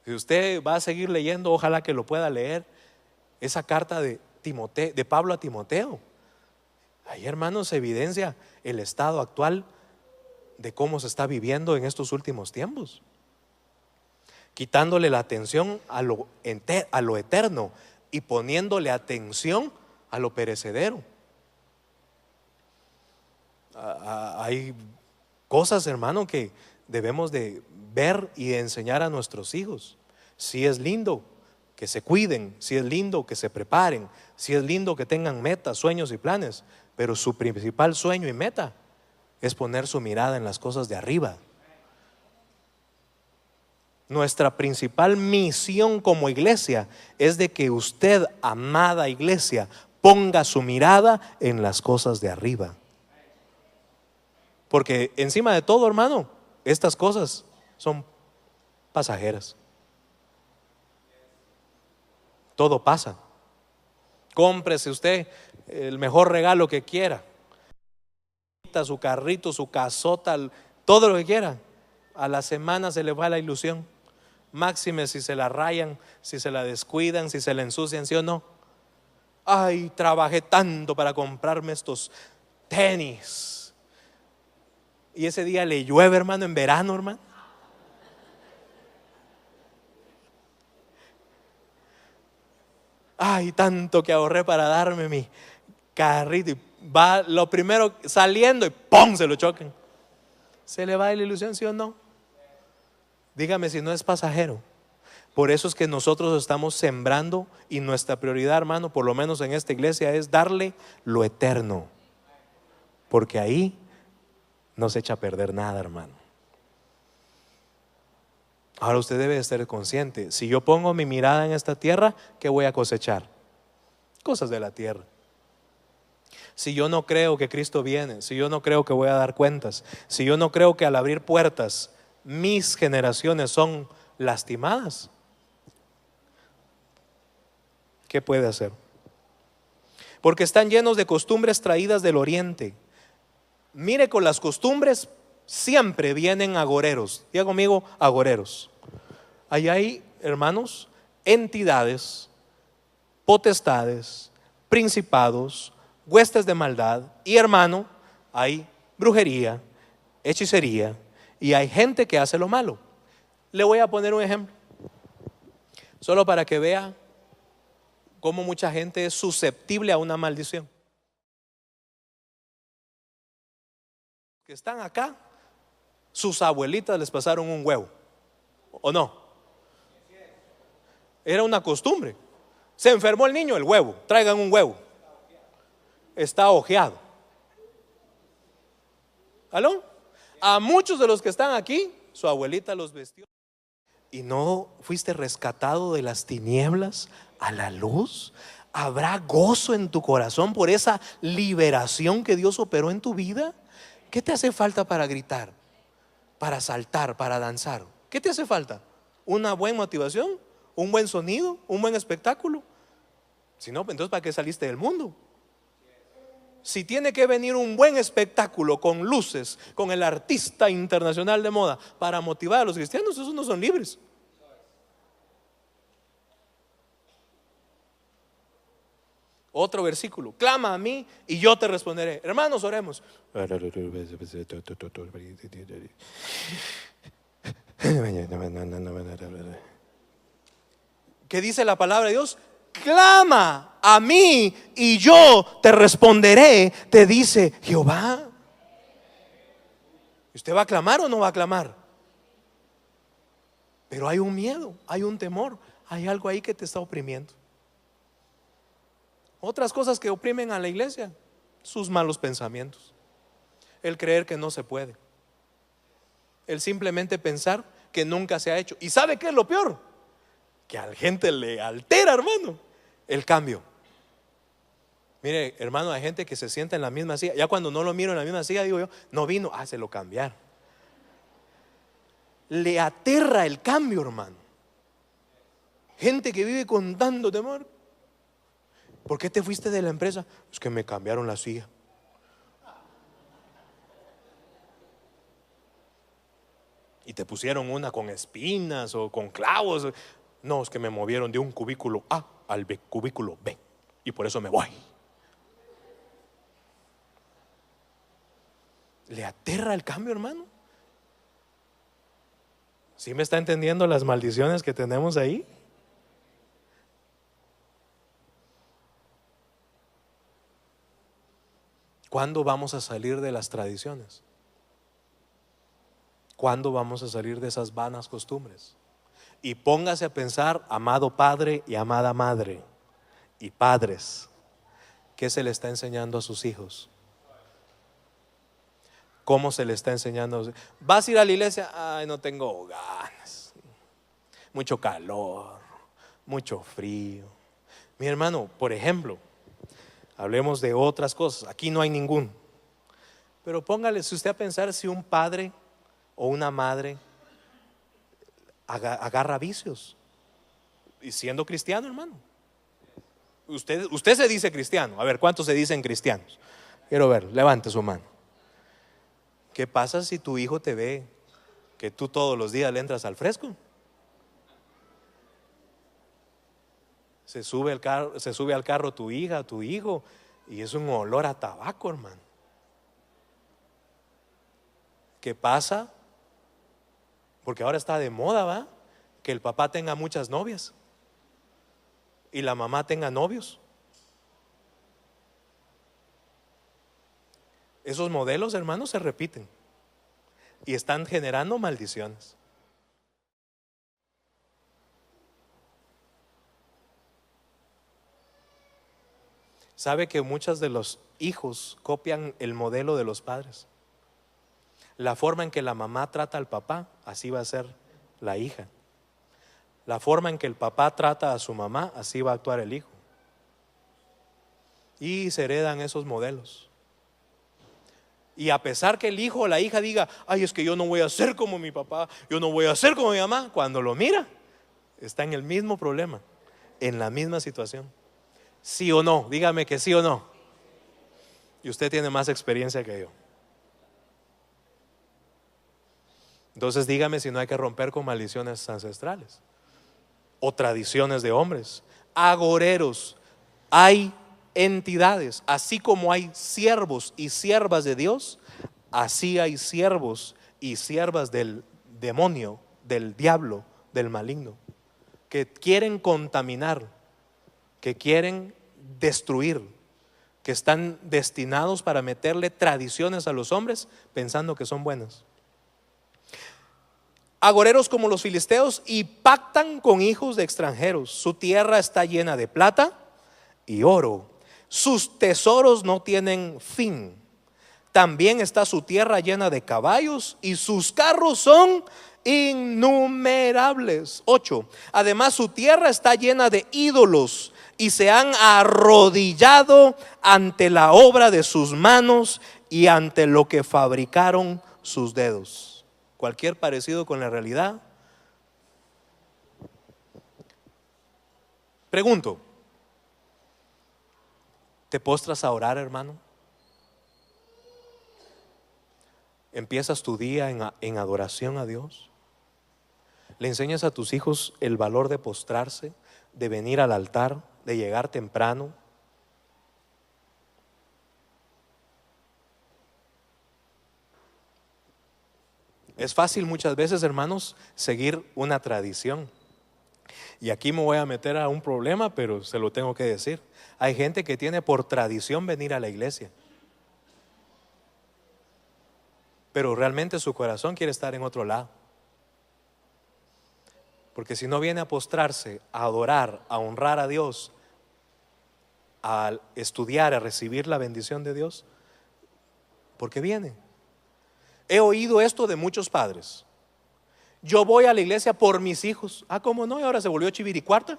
Si usted va a seguir leyendo, ojalá que lo pueda leer, esa carta de Pablo a Timoteo. Ahí, hermanos, se evidencia el estado actual de cómo se está viviendo en estos últimos tiempos, quitándole la atención a lo eterno y poniéndole atención a lo perecedero. Hay cosas, hermano, que debemos de ver y de enseñar a nuestros hijos. Si es lindo que se cuiden, si es lindo que se preparen, si es lindo que tengan metas, sueños y planes, pero su principal sueño y meta es poner su mirada en las cosas de arriba. Nuestra principal misión como iglesia es de que usted, amada iglesia, ponga su mirada en las cosas de arriba. Porque encima de todo, hermano, estas cosas son pasajeras. Todo pasa. Cómprese usted el mejor regalo que quiera, su carrito, su casota, todo lo que quiera. A la semana se le va la ilusión. Máxime si se la rayan, si se la descuidan, si se la ensucian, ¿sí o no? Ay, trabajé tanto para comprarme estos tenis, y ese día le llueve, hermano, en verano, hermano. Ay, tanto que ahorré para darme mi carrito, y va lo primero saliendo y ¡pum! Se lo chocan. ¿Se le va la ilusión, sí o no? Dígame si no es pasajero. Por eso es que nosotros estamos sembrando, y nuestra prioridad, hermano, por lo menos en esta iglesia, es darle lo eterno, porque ahí no se echa a perder nada, hermano. Ahora usted debe de ser consciente: si yo pongo mi mirada en esta tierra, ¿qué voy a cosechar? Cosas de la tierra. Si yo no creo que Cristo viene, si yo no creo que voy a dar cuentas, si yo no creo que al abrir puertas mis generaciones son lastimadas, ¿qué puede hacer? Porque están llenos de costumbres traídas del oriente. Mire, con las costumbres siempre vienen agoreros. Diga conmigo, agoreros. Ahí hay, hermanos, entidades, potestades, principados, huestes de maldad. Y, hermano, hay brujería, hechicería, y hay gente que hace lo malo. Le voy a poner un ejemplo, solo para que vea cómo mucha gente es susceptible a una maldición. Que están acá, sus abuelitas les pasaron un huevo, ¿o no? Era una costumbre. Se enfermó el niño, el huevo, traigan un huevo. Está ojeado. ¿Aló? A muchos de los que están aquí, su abuelita los vestió. ¿Y no fuiste rescatado de las tinieblas a la luz? ¿Habrá gozo en tu corazón por esa liberación que Dios operó en tu vida? ¿Qué te hace falta para gritar, para saltar, para danzar? ¿Qué te hace falta? ¿Una buena motivación? ¿Un buen sonido? ¿Un buen espectáculo? Si no, entonces ¿para qué saliste del mundo? Si tiene que venir un buen espectáculo con luces, con el artista internacional de moda para motivar a los cristianos, esos no son libres. Otro versículo: clama a mí y yo te responderé. Hermanos, oremos. ¿Qué dice la palabra de Dios? Clama a mí y yo te responderé, te dice Jehová. ¿Usted va a clamar o no va a clamar? Pero hay un miedo, hay un temor, hay algo ahí que te está oprimiendo. Otras cosas que oprimen a la iglesia: sus malos pensamientos, el creer que no se puede, el simplemente pensar que nunca se ha hecho. ¿Y sabe qué es lo peor? Que a la gente le altera, hermano, el cambio. Mire, hermano, hay gente que se sienta en la misma silla. Ya cuando no lo miro en la misma silla, digo yo, no vino, se lo cambiaron. Le aterra el cambio, hermano. Gente que vive con tanto temor. ¿Por qué te fuiste de la empresa? Es que me cambiaron la silla. Y te pusieron una con espinas o con clavos. No, es que me movieron de un cubículo A al cubículo B y por eso me voy. ¿Le aterra el cambio, hermano? ¿Sí me está entendiendo las maldiciones que tenemos ahí? ¿Cuándo vamos a salir de las tradiciones? ¿Cuándo vamos a salir de esas vanas costumbres? Y póngase a pensar, amado padre y amada madre y padres, ¿qué se le está enseñando a sus hijos? ¿Cómo se le está enseñando? ¿Vas a ir a la iglesia? Ay, no tengo ganas. Mucho calor, mucho frío. Mi hermano, por ejemplo, hablemos de otras cosas. Aquí no hay ningún. Pero póngale usted a pensar si un padre o una madre agarra vicios y siendo cristiano, hermano. Usted se dice cristiano. A ver, ¿cuántos se dicen cristianos? Quiero ver, levante su mano. ¿Qué pasa si tu hijo te ve que tú todos los días le entras al fresco? Se sube al carro tu hija, tu hijo, y es un olor a tabaco, hermano. ¿Qué pasa? Porque ahora está de moda, ¿va? Que el papá tenga muchas novias y la mamá tenga novios. Esos modelos, hermanos, se repiten y están generando maldiciones. ¿Sabe que muchos de los hijos copian el modelo de los padres? La forma en que la mamá trata al papá, así va a ser la hija. La forma en que el papá trata a su mamá, así va a actuar el hijo. Y se heredan esos modelos. Y a pesar que el hijo o la hija diga, ay, es que yo no voy a ser como mi papá, yo no voy a ser como mi mamá, cuando lo mira, está en el mismo problema, en la misma situación. ¿Sí o no? Dígame que sí o no. Y usted tiene más experiencia que yo. Entonces dígame si no hay que romper con maldiciones ancestrales o tradiciones de hombres, agoreros. Hay entidades, así como hay siervos y siervas de Dios, así hay siervos y siervas del demonio, del diablo, del maligno, que quieren contaminar, que quieren destruir, que están destinados para meterle tradiciones a los hombres pensando que son buenas. Agoreros como los filisteos, y pactan con hijos de extranjeros. Su tierra está llena de plata y oro, sus tesoros no tienen fin. También está su tierra llena de caballos y sus carros son innumerables. 8. Además su tierra está llena de ídolos y se han arrodillado ante la obra de sus manos y ante lo que fabricaron sus dedos. Cualquier parecido con la realidad. Pregunto, ¿te postras a orar, hermano? ¿Empiezas tu día en adoración a Dios? ¿Le enseñas a tus hijos el valor de postrarse, de venir al altar, de llegar temprano? Es fácil muchas veces, hermanos, seguir una tradición. Y aquí me voy a meter a un problema, pero se lo tengo que decir. Hay gente que tiene por tradición venir a la iglesia, pero realmente su corazón quiere estar en otro lado. Porque si no viene a postrarse, a adorar, a honrar a Dios, a estudiar, a recibir la bendición de Dios, ¿por qué viene? He oído esto de muchos padres. Yo voy a la iglesia por mis hijos. ¿Cómo no? Y ahora se volvió chiviricuarta.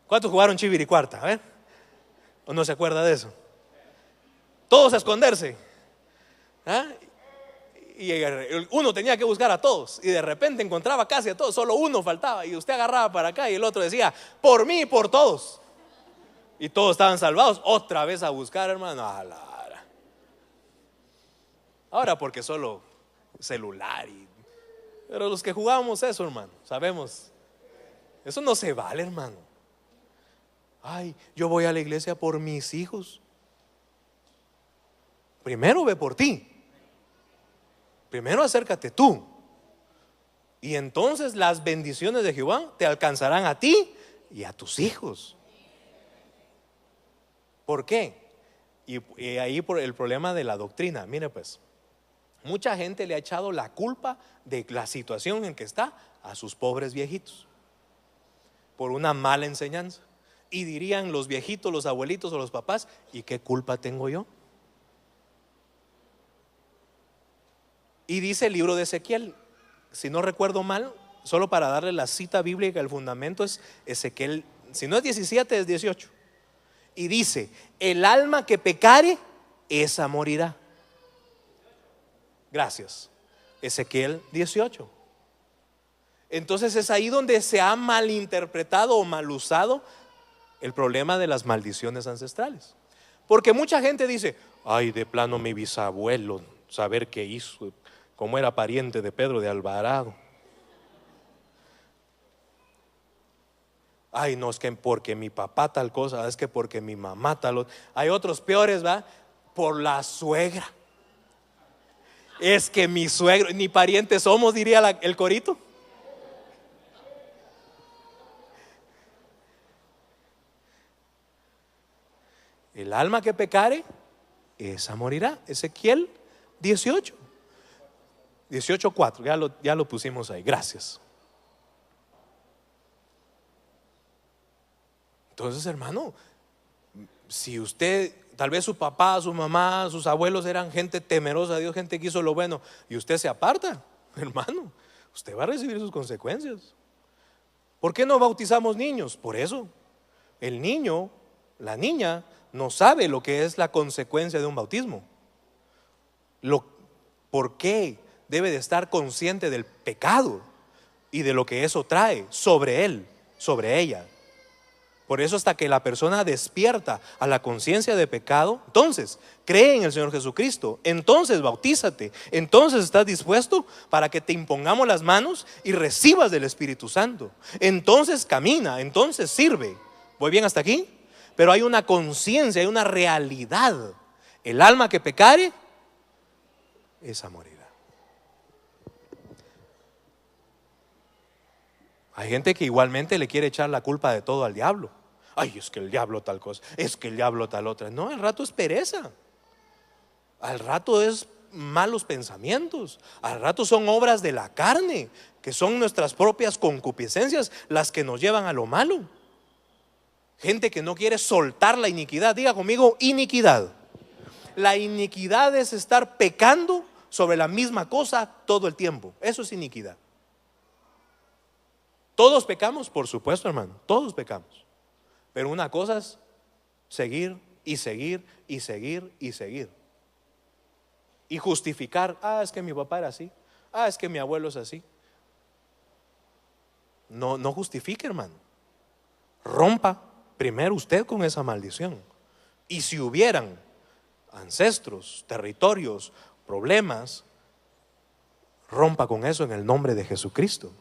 ¿Cuántos jugaron chiviricuarta? A ver, ¿o no se acuerda de eso? Todos a esconderse. Y uno tenía que buscar a todos, y de repente encontraba casi a todos, solo uno faltaba, y usted agarraba para acá y el otro decía, por mí y por todos, y todos estaban salvados. Otra vez a buscar, hermano. Ahora porque solo celular pero los que jugábamos eso, hermano, sabemos, eso no se vale, hermano. Yo voy a la iglesia por mis hijos. Primero ve por ti. Primero acércate tú, y entonces las bendiciones de Jehová te alcanzarán a ti y a tus hijos. ¿Por qué? Y ahí por el problema de la doctrina. Mire pues, mucha gente le ha echado la culpa de la situación en que está a sus pobres viejitos por una mala enseñanza. Y dirían los viejitos, los abuelitos o los papás, ¿y qué culpa tengo yo? Y dice el libro de Ezequiel, si no recuerdo mal, solo para darle la cita bíblica, el fundamento es Ezequiel, si no es 17 es 18. Y dice, el alma que pecare, esa morirá. Gracias. Ezequiel 18. Entonces es ahí donde se ha malinterpretado o mal usado el problema de las maldiciones ancestrales. Porque mucha gente dice, de plano mi bisabuelo, saber qué hizo, como era pariente de Pedro de Alvarado. No, es que porque mi papá tal cosa, es que porque mi mamá tal otra. Hay otros peores, por la suegra. Es que mi suegro, ni parientes somos, diría el corito. El alma que pecare, esa morirá. Ezequiel 18. 18:4, ya lo pusimos ahí, gracias. Entonces, hermano, si usted, tal vez su papá, su mamá, sus abuelos eran gente temerosa de Dios, gente que hizo lo bueno, y usted se aparta, hermano, usted va a recibir sus consecuencias. ¿Por qué no bautizamos niños? Por eso, el niño, la niña, no sabe lo que es la consecuencia de un bautismo. ¿Por qué? Debe de estar consciente del pecado y de lo que eso trae sobre él, sobre ella. Por eso hasta que la persona despierta a la conciencia de pecado, entonces cree en el Señor Jesucristo, entonces bautízate, entonces estás dispuesto para que te impongamos las manos y recibas del Espíritu Santo. Entonces camina, entonces sirve. ¿Voy bien hasta aquí? Pero hay una conciencia, hay una realidad. El alma que pecare, esa morirá. Hay gente que igualmente le quiere echar la culpa de todo al diablo. Es que el diablo tal cosa, es que el diablo tal otra. No, al rato es pereza, al rato es malos pensamientos, al rato son obras de la carne, que son nuestras propias concupiscencias las que nos llevan a lo malo. Gente que no quiere soltar la iniquidad. Diga conmigo, iniquidad. La iniquidad es estar pecando sobre la misma cosa todo el tiempo. Eso es iniquidad. Todos pecamos, por supuesto, hermano, todos pecamos. Pero una cosa es seguir y seguir y seguir y seguir. Y justificar, es que mi papá era así, es que mi abuelo es así. No justifique, hermano. Rompa primero usted con esa maldición. Y si hubieran ancestros, territorios, problemas, rompa con eso en el nombre de Jesucristo.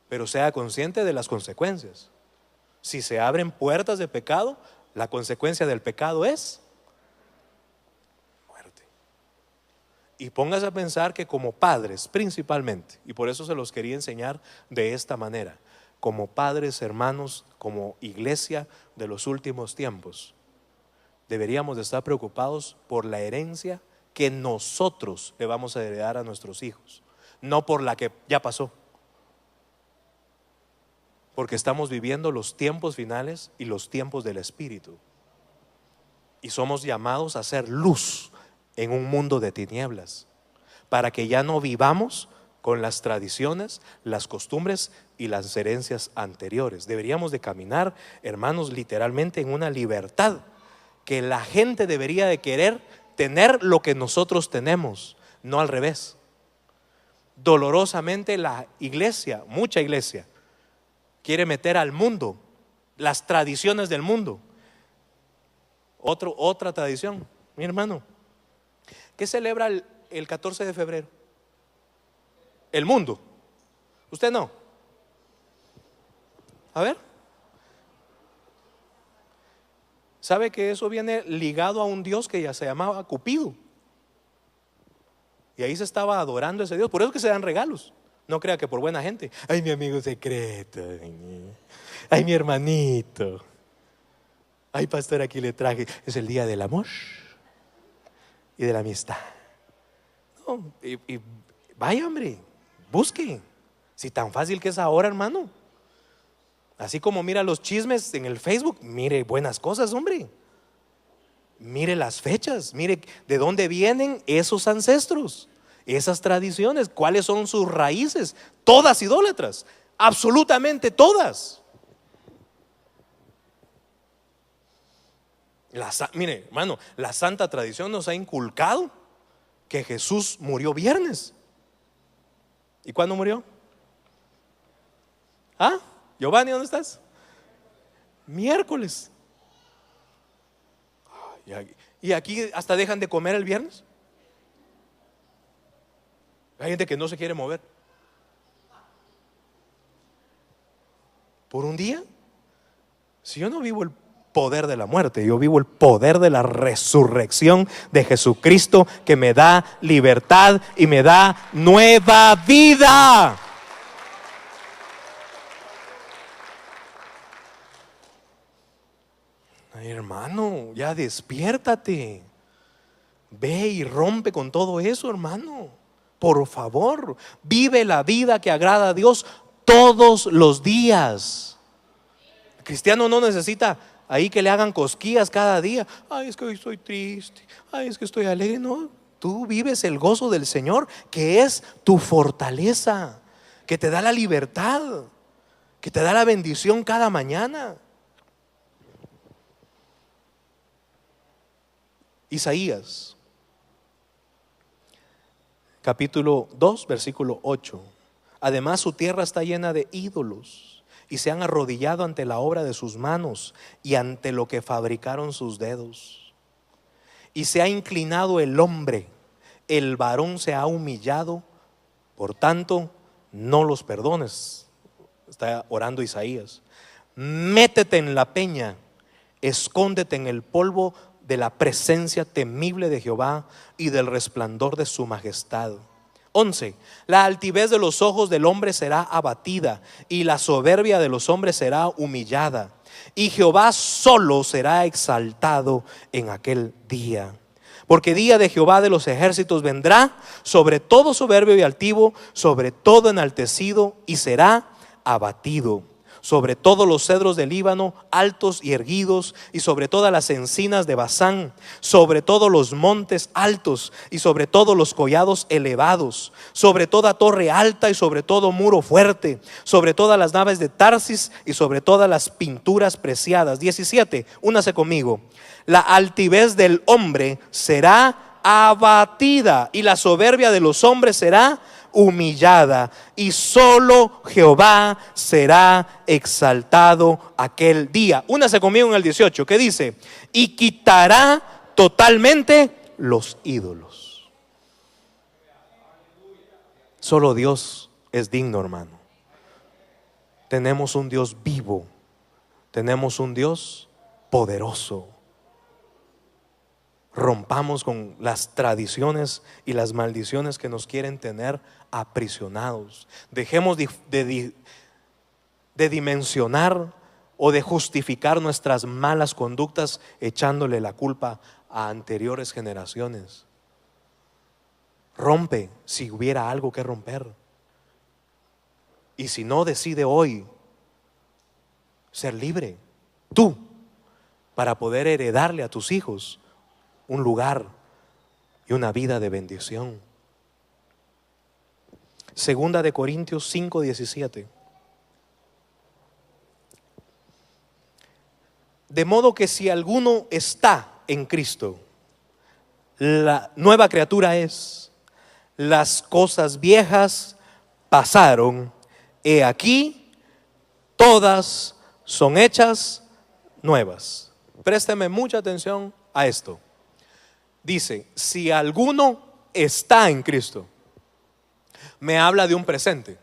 Pero sea consciente de las consecuencias. Si se abren puertas de pecado, la consecuencia del pecado es muerte. Y póngase a pensar que como padres principalmente, y por eso se los quería enseñar de esta manera, como padres, hermanos, como iglesia de los últimos tiempos, deberíamos de estar preocupados por la herencia que nosotros le vamos a heredar a nuestros hijos, no por la que ya pasó. Porque estamos viviendo los tiempos finales y los tiempos del Espíritu. Y somos llamados a ser luz en un mundo de tinieblas, para que ya no vivamos con las tradiciones, las costumbres y las herencias anteriores. Deberíamos de caminar, hermanos, literalmente en una libertad, que la gente debería de querer tener lo que nosotros tenemos, no al revés. Dolorosamente la iglesia, mucha iglesia, quiere meter al mundo las tradiciones del mundo. Otra tradición, mi hermano, ¿qué celebra el 14 de febrero? El mundo. Usted no. A ver. ¿Sabe que eso viene ligado a un dios que ya se llamaba Cupido? Y ahí se estaba adorando a ese dios. Por eso es que se dan regalos. No crea que por buena gente. Ay, mi amigo secreto. Ay, mi hermanito. Ay, pastor, aquí le traje. Es el día del amor y de la amistad. No, y vaya, hombre, busque. Si tan fácil que es ahora, hermano. Así como mira los chismes en el Facebook, mire buenas cosas, hombre. Mire las fechas, mire de dónde vienen esos ancestros, esas tradiciones, cuáles son sus raíces. Todas idólatras, absolutamente todas. Mire, hermano, la santa tradición nos ha inculcado que Jesús murió viernes. ¿Y cuándo murió? ¿Ah? Giovanni, ¿dónde estás? Miércoles. Y aquí hasta dejan de comer el viernes. Hay gente que no se quiere mover por un día. Si yo no vivo el poder de la muerte, yo vivo el poder de la resurrección de Jesucristo, que me da libertad y me da nueva vida. Ay, hermano, ya despiértate. Ve y rompe con todo eso, hermano. Por favor, vive la vida que agrada a Dios todos los días. El cristiano no necesita ahí que le hagan cosquillas cada día. Ay, es que hoy estoy triste. Ay, es que estoy alegre. No, tú vives el gozo del Señor, que es tu fortaleza, que te da la libertad, que te da la bendición cada mañana. Isaías capítulo 2 versículo 8. Además su tierra está llena de ídolos, y se han arrodillado ante la obra de sus manos y ante lo que fabricaron sus dedos. Y se ha inclinado el hombre, el varón se ha humillado, por tanto no los perdones. Está orando Isaías. Métete en la peña, escóndete en el polvo de la presencia temible de Jehová y del resplandor de su majestad. 11. La altivez de los ojos del hombre será abatida, y la soberbia de los hombres será humillada, y Jehová solo será exaltado en aquel día. Porque día de Jehová de los ejércitos vendrá sobre todo soberbio y altivo, sobre todo enaltecido, y será abatido. Sobre todos los cedros del Líbano, altos y erguidos, y sobre todas las encinas de Basán, sobre todos los montes altos, y sobre todos los collados elevados, sobre toda torre alta y sobre todo muro fuerte, sobre todas las naves de Tarsis y sobre todas las pinturas preciadas. 17, únase conmigo. La altivez del hombre será abatida, y la soberbia de los hombres será humillada, y solo Jehová será exaltado aquel día. Únase conmigo en el 18, que dice: y quitará totalmente los ídolos. Solo Dios es digno, hermano. Tenemos un Dios vivo, tenemos un Dios poderoso. Rompamos con las tradiciones y las maldiciones que nos quieren tener aprisionados. Dejemos de dimensionar o de justificar nuestras malas conductas echándole la culpa a anteriores generaciones. Rompe si hubiera algo que romper. Y si no, decide hoy ser libre, tú, para poder heredarle a tus hijos un lugar y una vida de bendición. Segunda de Corintios 5:17. De modo que si alguno está en Cristo, la nueva criatura es. Las cosas viejas pasaron, he aquí, todas son hechas nuevas. Présteme mucha atención a esto. Dice, si alguno está en Cristo, me habla de un presente.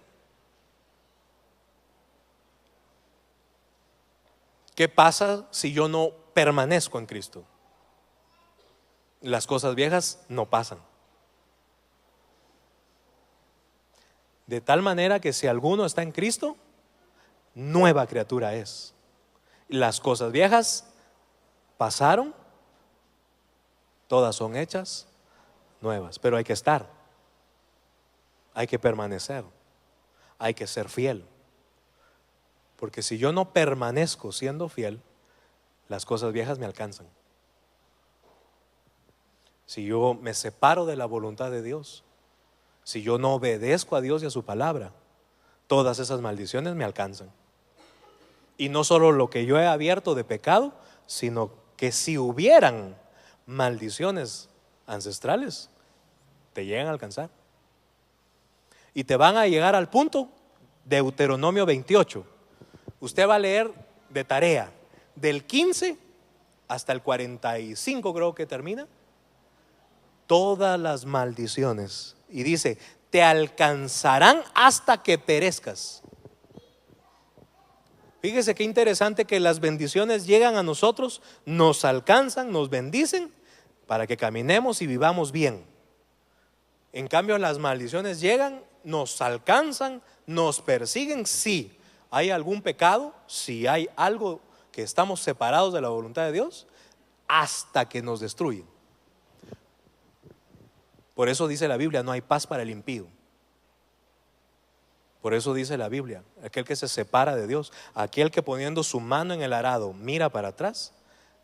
¿Qué pasa si yo no permanezco en Cristo? Las cosas viejas no pasan. De tal manera que si alguno está en Cristo, nueva criatura es. Las cosas viejas pasaron, todas son hechas nuevas. Pero hay que estar, hay que permanecer, hay que ser fiel. Porque si yo no permanezco siendo fiel, las cosas viejas me alcanzan. Si yo me separo de la voluntad de Dios, si yo no obedezco a Dios y a su palabra, todas esas maldiciones me alcanzan. Y no solo lo que yo he abierto de pecado, sino que si hubieran maldiciones ancestrales, te llegan a alcanzar. Y te van a llegar al punto, Deuteronomio 28. Usted va a leer de tarea del 15 hasta el 45, creo que termina, todas las maldiciones. Y dice, te alcanzarán hasta que perezcas. Fíjese qué interesante que las bendiciones llegan a nosotros, nos alcanzan, nos bendicen para que caminemos y vivamos bien. En cambio, las maldiciones llegan, nos alcanzan, nos persiguen. Sí, hay algún pecado, si hay algo que estamos separados de la voluntad de Dios, hasta que nos destruyen. Por eso dice la Biblia, no hay paz para el impío. Por eso dice la Biblia, aquel que se separa de Dios, aquel que poniendo su mano en el arado mira para atrás,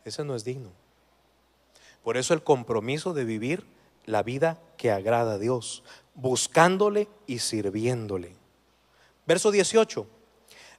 ese no es digno. Por eso el compromiso de vivir la vida que agrada a Dios, buscándole y sirviéndole. Verso 18.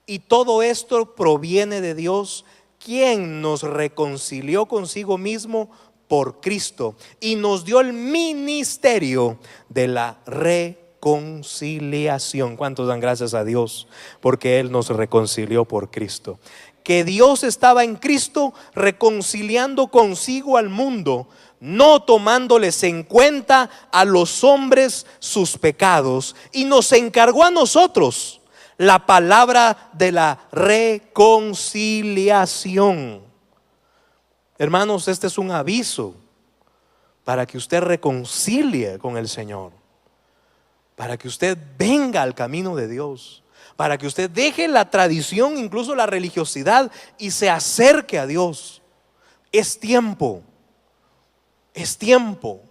Y todo esto proviene de Dios, quien nos reconcilió consigo mismo por Cristo y nos dio el ministerio de la reconciliación. ¿Cuántos dan gracias a Dios? Porque Él nos reconcilió por Cristo. Que Dios estaba en Cristo reconciliando consigo al mundo, no tomándoles en cuenta a los hombres sus pecados, y nos encargó a nosotros la palabra de la reconciliación. Hermanos, este es un aviso para que usted reconcilie con el Señor, para que usted venga al camino de Dios, para que usted deje la tradición, incluso la religiosidad, y se acerque a Dios. Es tiempo, es tiempo.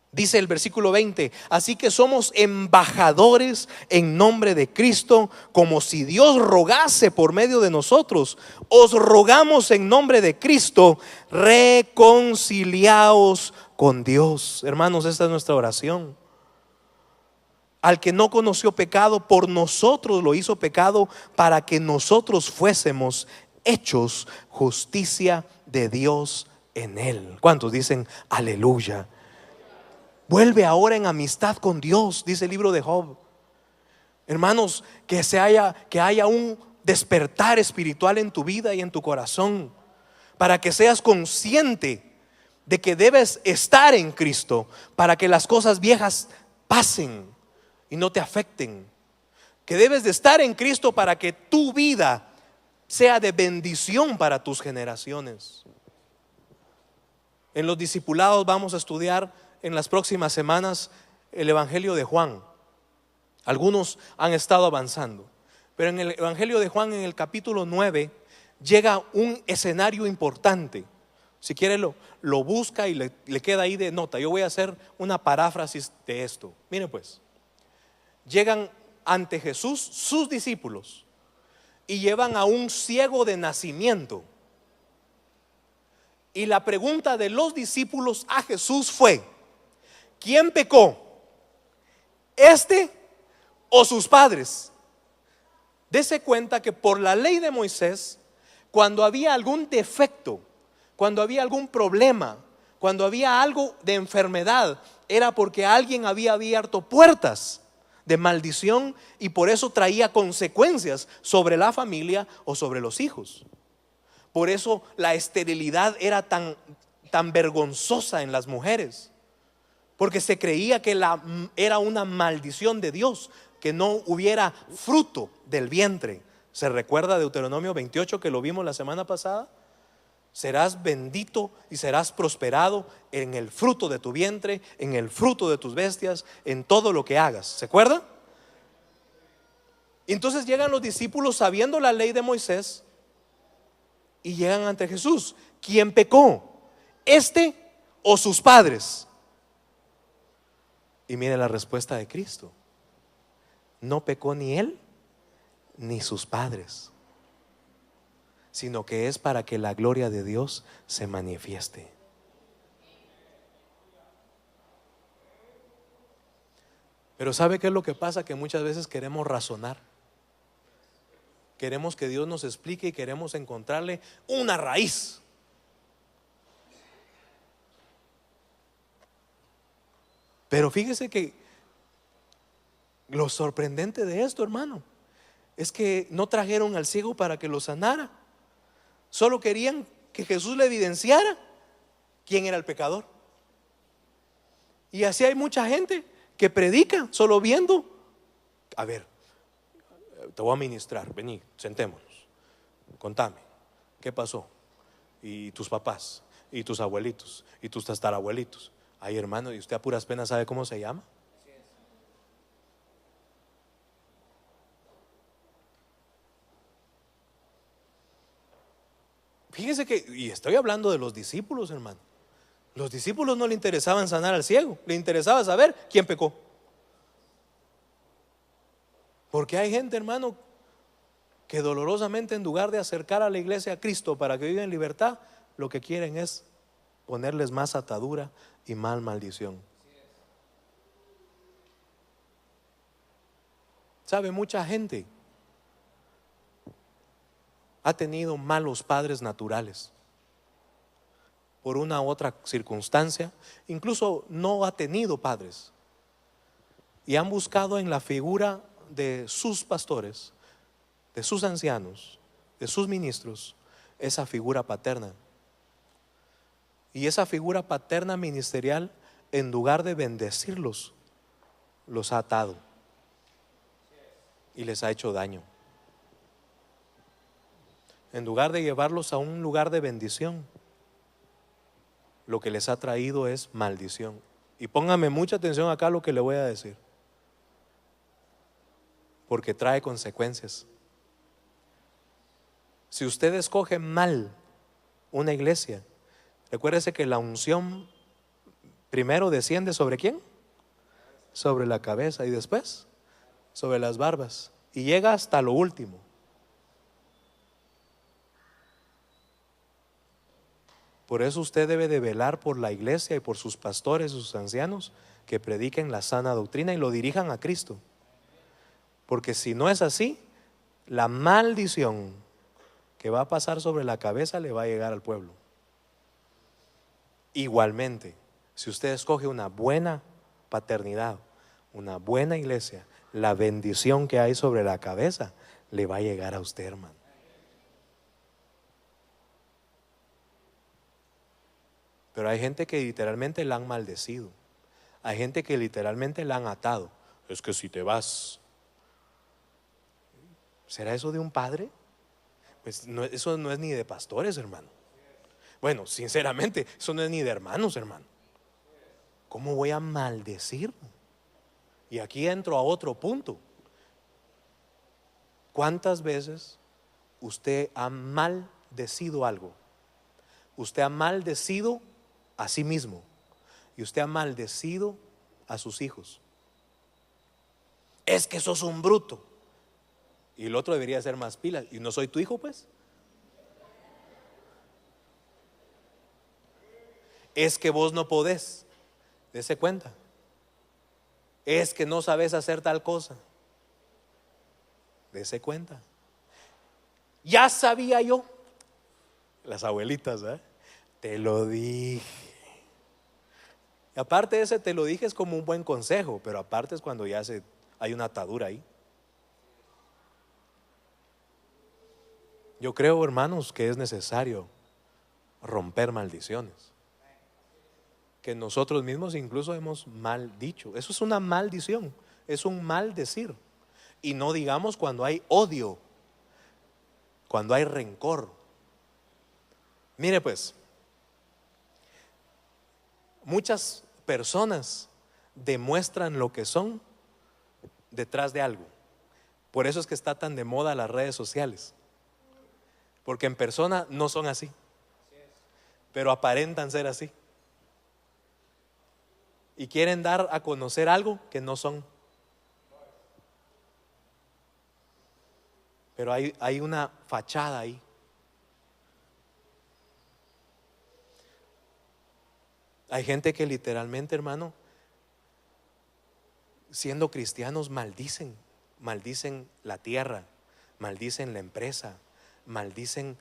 Dice el versículo 20, así que somos embajadores en nombre de Cristo, como si Dios rogase por medio de nosotros. Os rogamos en nombre de Cristo, reconciliaos con Dios. Hermanos, esta es nuestra oración. Al que no conoció pecado, por nosotros lo hizo pecado, para que nosotros fuésemos hechos justicia de Dios en él. ¿Cuántos dicen aleluya? Vuelve ahora en amistad con Dios, dice el libro de Job. Hermanos, que haya un despertar espiritual en tu vida y en tu corazón, para que seas consciente de que debes estar en Cristo, para que las cosas viejas pasen y no te afecten. Que debes de estar en Cristo para que tu vida sea de bendición para tus generaciones. En los discipulados vamos a estudiar en las próximas semanas el Evangelio de Juan. Algunos han estado avanzando, pero en el Evangelio de Juan, en el capítulo 9, llega un escenario importante. Si quiere lo busca y le queda ahí de nota. Yo voy a hacer una paráfrasis de esto. Mire pues, llegan ante Jesús sus discípulos y llevan a un ciego de nacimiento. Y la pregunta de los discípulos a Jesús fue: ¿quién pecó? ¿Este o sus padres? Dese cuenta que por la ley de Moisés, cuando había algún defecto, cuando había algún problema, cuando había algo de enfermedad, era porque alguien había abierto puertas de maldición y por eso traía consecuencias sobre la familia o sobre los hijos. Por eso la esterilidad era tan vergonzosa en las mujeres, porque se creía que era una maldición de Dios que no hubiera fruto del vientre. ¿Se recuerda Deuteronomio 28 que lo vimos la semana pasada? Serás bendito y serás prosperado en el fruto de tu vientre, en el fruto de tus bestias, en todo lo que hagas. ¿Se acuerda? Entonces llegan los discípulos sabiendo la ley de Moisés y llegan ante Jesús. ¿Quién pecó? ¿Este o sus padres? Y mire la respuesta de Cristo: no pecó ni él ni sus padres, sino que es para que la gloria de Dios se manifieste. Pero ¿sabe qué es lo que pasa? Que muchas veces queremos razonar, queremos que Dios nos explique y queremos encontrarle una raíz. Pero fíjese que lo sorprendente de esto, hermano, es que no trajeron al ciego para que lo sanara. Solo querían que Jesús le evidenciara quién era el pecador. Y así hay mucha gente que predica solo viendo. A ver, te voy a ministrar, vení, sentémonos, contame, ¿qué pasó? Y tus papás, y tus abuelitos, y tus tatarabuelitos. Ay, hermano, ¿y usted a puras penas sabe cómo se llama? Fíjese que, y estoy hablando de los discípulos, hermano. Los discípulos no le interesaban sanar al ciego, le interesaba saber quién pecó. Porque hay gente, hermano, que dolorosamente, en lugar de acercar a la iglesia a Cristo para que viva en libertad, lo que quieren es ponerles más atadura y más maldición. ¿Sabe? Mucha gente ha tenido malos padres naturales por una u otra circunstancia, incluso no ha tenido padres y han buscado en la figura de sus pastores, de sus ancianos, de sus ministros, esa figura paterna. Y esa figura paterna ministerial, en lugar de bendecirlos, los ha atado y les ha hecho daño. En lugar de llevarlos a un lugar de bendición, lo que les ha traído es maldición. Y póngame mucha atención acá a lo que le voy a decir, porque trae consecuencias. Si usted escoge mal una iglesia, recuérdese que la unción primero desciende ¿sobre quién? Sobre la cabeza y después sobre las barbas y llega hasta lo último. Por eso usted debe de velar por la iglesia y por sus pastores, sus ancianos, que prediquen la sana doctrina y lo dirijan a Cristo. Porque si no es así, la maldición que va a pasar sobre la cabeza le va a llegar al pueblo. Igualmente, si usted escoge una buena paternidad, una buena iglesia, la bendición que hay sobre la cabeza le va a llegar a usted, hermano. Pero hay gente que literalmente la han maldecido. Hay gente que literalmente la han atado. Es que si te vas, ¿será eso de un padre? Pues no, eso no es ni de pastores, hermano. Bueno, sinceramente, eso no es ni de hermanos, hermano. ¿Cómo voy a maldecir? Y aquí entro a otro punto. ¿Cuántas veces usted ha maldecido algo? Usted ha maldecido a sí mismo y usted ha maldecido a sus hijos. Es que sos un bruto. Y el otro debería ser más pilas. ¿Y no soy tu hijo, pues? Es que vos no podés. Dese cuenta. Es que no sabes hacer tal cosa. Dese cuenta. Ya sabía yo. Las abuelitas, ¿eh? Te lo dije. Y aparte de ese te lo dije es como un buen consejo, pero aparte es cuando ya hay una atadura ahí. Yo creo, hermanos, que es necesario romper maldiciones que nosotros mismos incluso hemos mal dicho. Eso es una maldición, es un maldecir. Y no digamos cuando hay odio, cuando hay rencor. Mire pues, muchas personas demuestran lo que son detrás de algo. Por eso es que está tan de moda las redes sociales, porque en persona no son así, pero aparentan ser así y quieren dar a conocer algo que no son. Pero hay una fachada ahí. Hay gente que literalmente, hermano, siendo cristianos, maldicen la tierra, maldicen la empresa, maldicen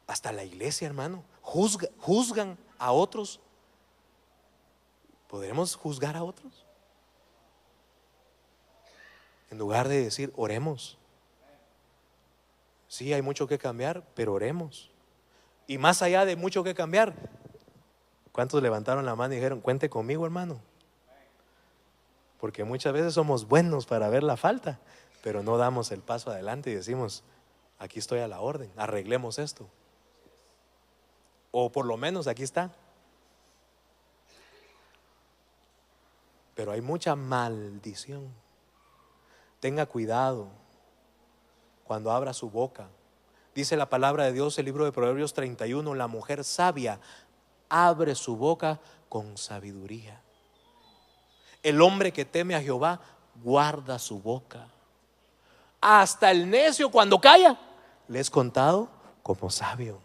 hasta la iglesia, hermano. Juzgan a otros. ¿Podremos juzgar a otros? En lugar de decir, oremos. Sí, hay mucho que cambiar, pero oremos. Y más allá de mucho que cambiar, ¿cuántos levantaron la mano y dijeron, cuente conmigo, hermano? Porque muchas veces somos buenos para ver la falta, pero no damos el paso adelante y decimos, aquí estoy a la orden, arreglemos esto. O por lo menos aquí está. Pero hay mucha maldición. Tenga cuidado cuando abra su boca. Dice la palabra de Dios, el libro de Proverbios 31, la mujer sabia abre su boca con sabiduría. El hombre que teme a Jehová guarda su boca. Hasta el necio cuando calla le es contado como sabio.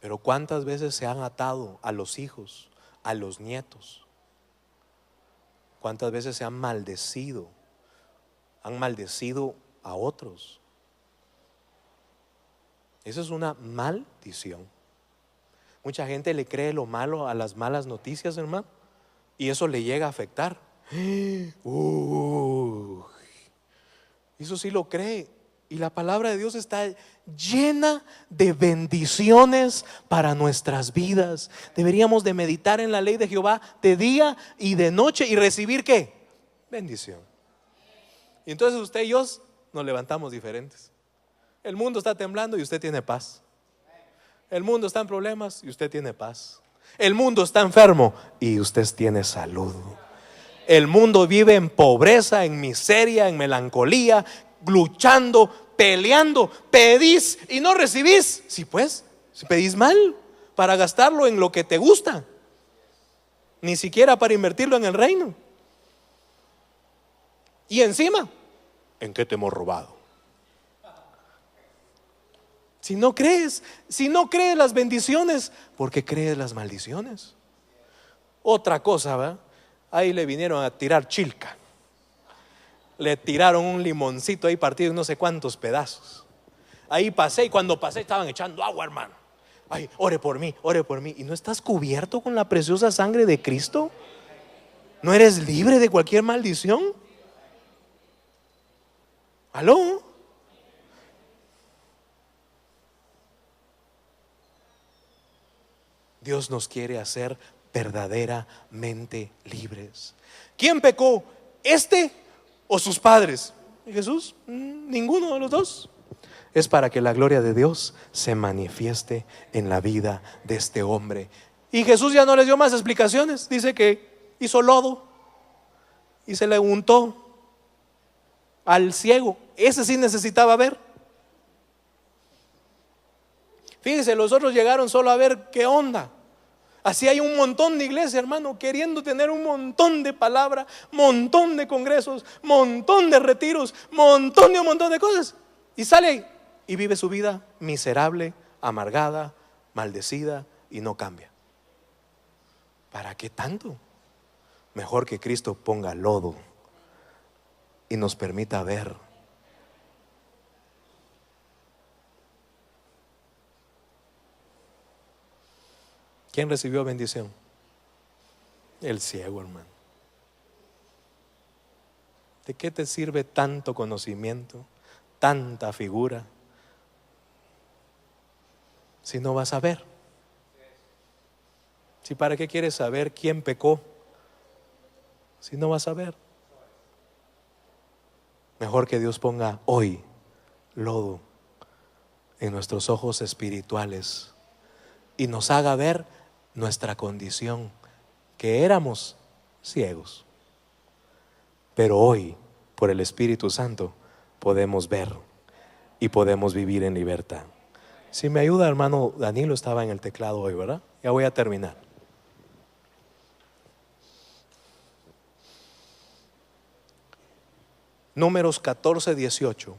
Pero ¿cuántas veces se han atado a los hijos, a los nietos? ¿Cuántas veces se han maldecido a otros? Eso es una maldición. Mucha gente le cree lo malo a las malas noticias, hermano, y eso le llega a afectar. Eso sí lo cree. Y la palabra de Dios está llena de bendiciones para nuestras vidas. Deberíamos de meditar en la ley de Jehová de día y de noche y recibir ¿qué? Bendición. Y entonces usted y yo nos levantamos diferentes. El mundo está temblando y usted tiene paz. El mundo está en problemas y usted tiene paz. El mundo está enfermo y usted tiene salud. El mundo vive en pobreza, en miseria, en melancolía, luchando, peleando. Pedís y no recibís. Sí, pues, si pedís mal para gastarlo en lo que te gusta, ni siquiera para invertirlo en el reino. Y encima, ¿en qué te hemos robado? Si no crees las bendiciones, ¿por qué crees las maldiciones? Otra cosa, ¿verdad? Ahí le vinieron a tirar chilca. Le tiraron un limoncito ahí partido en no sé cuántos pedazos. Ahí pasé y cuando pasé estaban echando agua, hermano. Ay, ore por mí, ore por mí. ¿Y no estás cubierto con la preciosa sangre de Cristo? ¿No eres libre de cualquier maldición? ¿Aló? Dios nos quiere hacer verdaderamente libres. ¿Quién pecó? ¿Este o sus padres? ¿Y Jesús? Ninguno de los dos. es para que la gloria de Dios se manifieste en la vida de este hombre. Y Jesús ya no les dio más explicaciones. Dice que hizo lodo y se le untó al ciego. Ese sí necesitaba ver. Fíjense, los otros llegaron solo a ver qué onda. Así hay un montón de iglesias, hermano, queriendo tener un montón de palabra, montón de congresos, montón de retiros, un montón de cosas. Y sale ahí y vive su vida miserable, amargada, maldecida y no cambia. ¿Para qué tanto? Mejor que Cristo ponga lodo y nos permita ver. ¿Quién recibió bendición? El ciego, hermano. ¿De qué te sirve tanto conocimiento, tanta figura, si no vas a ver? ¿Si para qué quieres saber quién pecó, si no vas a ver? Mejor que Dios ponga hoy lodo en nuestros ojos espirituales y nos haga ver nuestra condición, que éramos ciegos, pero hoy por el Espíritu Santo podemos ver y podemos vivir en libertad. Si me ayuda, hermano Danilo, estaba en el teclado hoy, ¿verdad? Ya voy a terminar. Números 14, 18.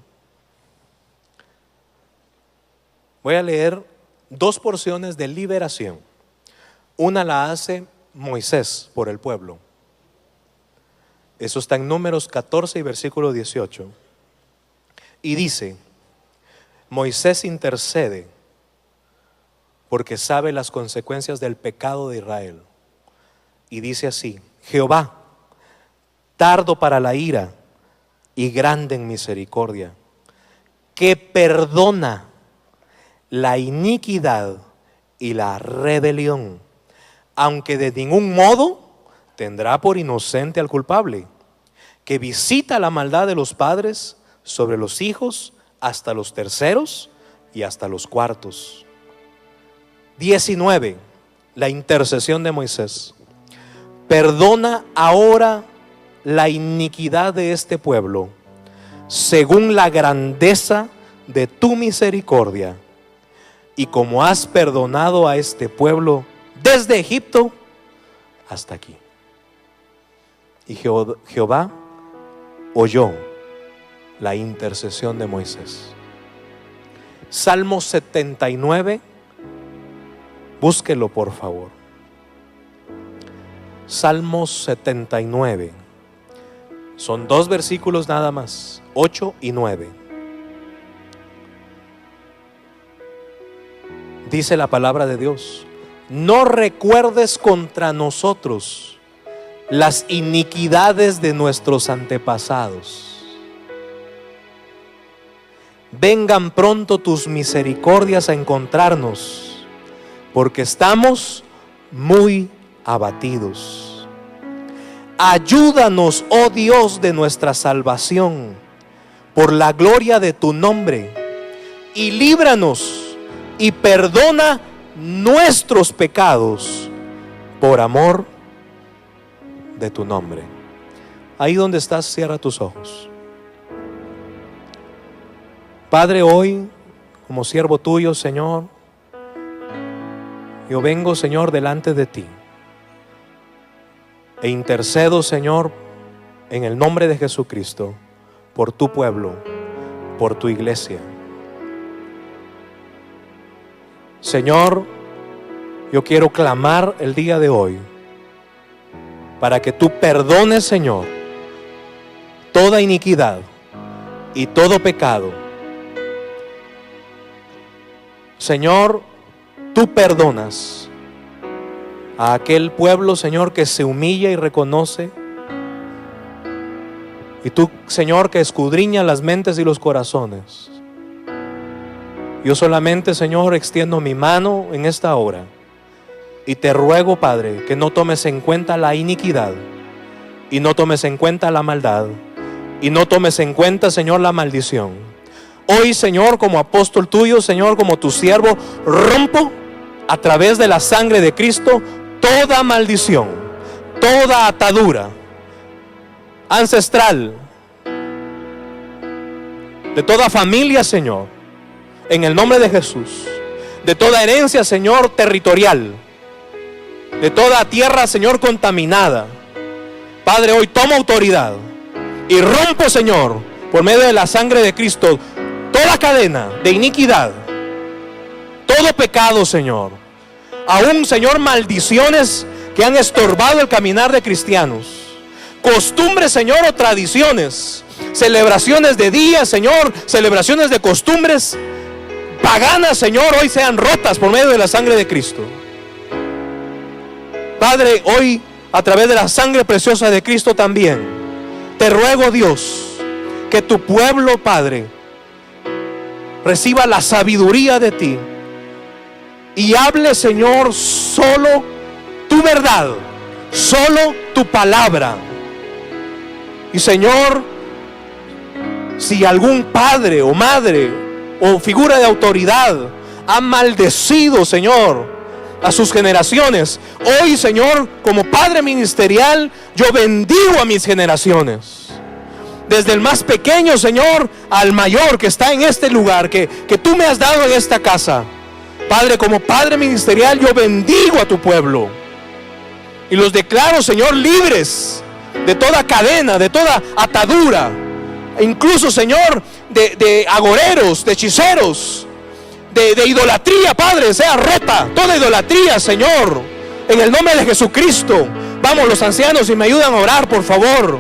Voy a leer dos porciones de liberación. Una la hace Moisés por el pueblo. Eso está en Números 14 y versículo 18. Y dice: Moisés intercede porque sabe las consecuencias del pecado de Israel. Y dice así: Jehová, tardo para la ira y grande en misericordia, que perdona la iniquidad y la rebelión, aunque de ningún modo tendrá por inocente al culpable, que visita la maldad de los padres sobre los hijos hasta los terceros y hasta los cuartos. 19. La intercesión de Moisés. Perdona ahora la iniquidad de este pueblo, según la grandeza de tu misericordia, y como has perdonado a este pueblo desde Egipto hasta aquí. Y Jehová oyó la intercesión de Moisés. Salmo 79, búsquelo por favor. Salmo 79. Son dos versículos nada más, 8 y 9. Dice la palabra de Dios: no recuerdes contra nosotros las iniquidades de nuestros antepasados. Vengan pronto tus misericordias a encontrarnos, porque estamos muy abatidos. Ayúdanos, oh Dios de nuestra salvación, por la gloria de tu nombre, y líbranos y perdona nuestros pecados por amor de tu nombre. Ahí donde estás, cierra tus ojos. Padre, hoy, como siervo tuyo, Señor, yo vengo, Señor, delante de ti e intercedo, Señor, en el nombre de Jesucristo, por tu pueblo, por tu iglesia. Señor, yo quiero clamar el día de hoy para que tú perdones, Señor, toda iniquidad y todo pecado. Señor, tú perdonas a aquel pueblo, Señor, que se humilla y reconoce. Y tú, Señor, que escudriña las mentes y los corazones. Yo solamente, Señor, extiendo mi mano en esta hora y te ruego, Padre, que no tomes en cuenta la iniquidad y no tomes en cuenta la maldad y no tomes en cuenta, Señor, la maldición. Hoy, Señor, como apóstol tuyo, Señor, como tu siervo, rompo a través de la sangre de Cristo toda maldición, toda atadura ancestral, de toda familia, Señor, en el nombre de Jesús, de toda herencia, Señor, territorial, de toda tierra, Señor, contaminada. Padre, hoy tomo autoridad y rompo, Señor, por medio de la sangre de Cristo, toda cadena de iniquidad, todo pecado, Señor. Aún, Señor, maldiciones que han estorbado el caminar de cristianos. Costumbres, Señor, o tradiciones, celebraciones de días, Señor, celebraciones de costumbres paganas, Señor, hoy sean rotas por medio de la sangre de Cristo. Padre, hoy a través de la sangre preciosa de Cristo también te ruego, Dios, que tu pueblo, Padre, reciba la sabiduría de ti y hable, Señor, solo tu verdad, solo tu palabra. Y, Señor, si algún padre o madre o figura de autoridad ha maldecido, Señor, a sus generaciones, hoy, Señor, como padre ministerial, yo bendigo a mis generaciones, desde el más pequeño, Señor, al mayor que está en este lugar, que tú me has dado en esta casa. Padre, como padre ministerial, yo bendigo a tu pueblo y los declaro, Señor, libres de toda cadena, de toda atadura, e incluso, Señor, de agoreros, de hechiceros, de idolatría. Padre, sea rota toda idolatría, Señor, en el nombre de Jesucristo. Vamos los ancianos y me ayudan a orar, por favor.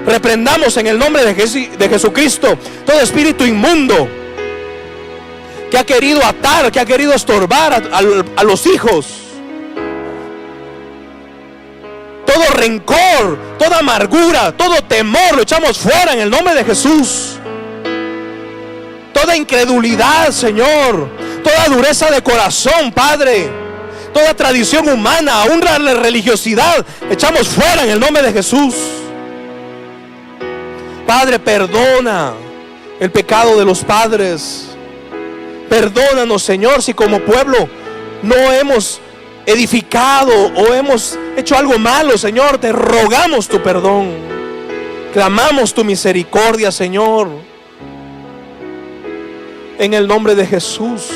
Reprendamos en el nombre de Jesucristo todo espíritu inmundo que ha querido atar, que ha querido estorbar a los hijos. Todo rencor, toda amargura, todo temor lo echamos fuera en el nombre de Jesús. Toda incredulidad, Señor, toda dureza de corazón, Padre, toda tradición humana, aún la religiosidad, echamos fuera en el nombre de Jesús. Padre, perdona el pecado de los padres. Perdónanos, Señor, si como pueblo no hemos edificado o hemos hecho algo malo, Señor. Te rogamos tu perdón, clamamos tu misericordia, Señor, en el nombre de Jesús,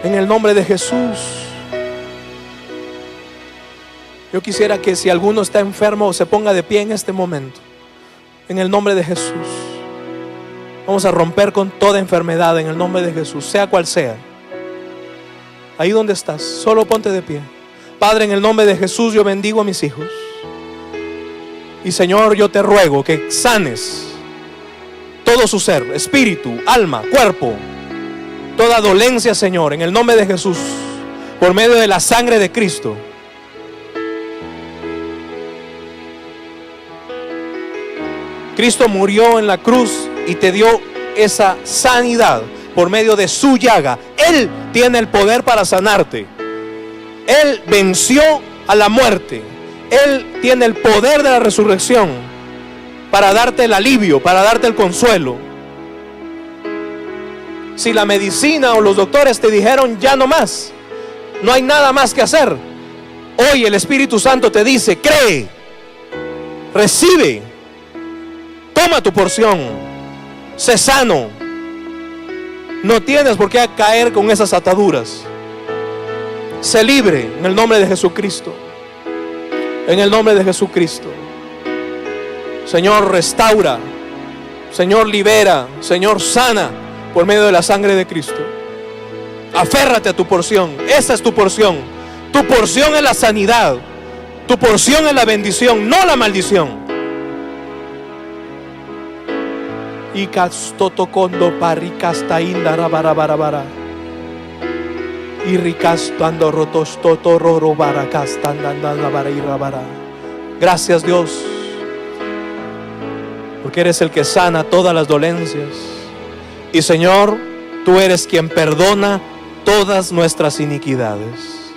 en el nombre de Jesús. Yo quisiera que si alguno está enfermo se ponga de pie en este momento, en el nombre de Jesús. Vamos a romper con toda enfermedad en el nombre de Jesús, sea cual sea. Ahí donde estás, solo ponte de pie. Padre, en el nombre de Jesús yo bendigo a mis hijos. Y, Señor, yo te ruego que sanes todo su ser, espíritu, alma, cuerpo, toda dolencia, Señor, en el nombre de Jesús, por medio de la sangre de Cristo. Cristo murió en la cruz y te dio esa sanidad por medio de su llaga. Él tiene el poder para sanarte. Él venció a la muerte. Él tiene el poder de la resurrección para darte el alivio, para darte el consuelo. Si la medicina o los doctores te dijeron ya no más, no hay nada más que hacer, hoy el Espíritu Santo te dice: cree, recibe, toma tu porción, sé sano. No tienes por qué caer con esas ataduras. Sé libre en el nombre de Jesucristo. En el nombre de Jesucristo. Señor, restaura. Señor, libera. Señor, sana por medio de la sangre de Cristo. Aférrate a tu porción. Esa es tu porción. Tu porción es la sanidad. Tu porción es la bendición, no la maldición. Y castotocondo paricasta indara barabarabara. Y ricastando rotos totororo baracastandanda barairabara. Gracias, Dios, porque eres el que sana todas las dolencias. Y, Señor, tú eres quien perdona todas nuestras iniquidades.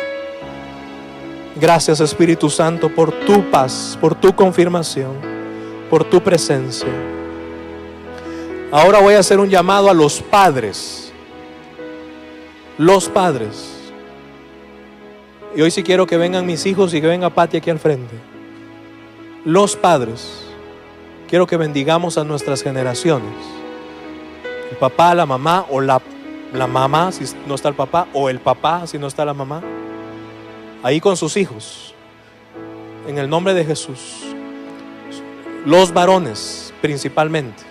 Gracias, Espíritu Santo, por tu paz, por tu confirmación, por tu presencia. Ahora voy a hacer un llamado a los padres. Los padres. Y hoy sí quiero que vengan mis hijos y que venga Pati aquí al frente. Los padres. Quiero que bendigamos a nuestras generaciones. El papá, la mamá o la mamá si no está el papá, o el papá si no está la mamá. Ahí con sus hijos. En el nombre de Jesús. Los varones principalmente.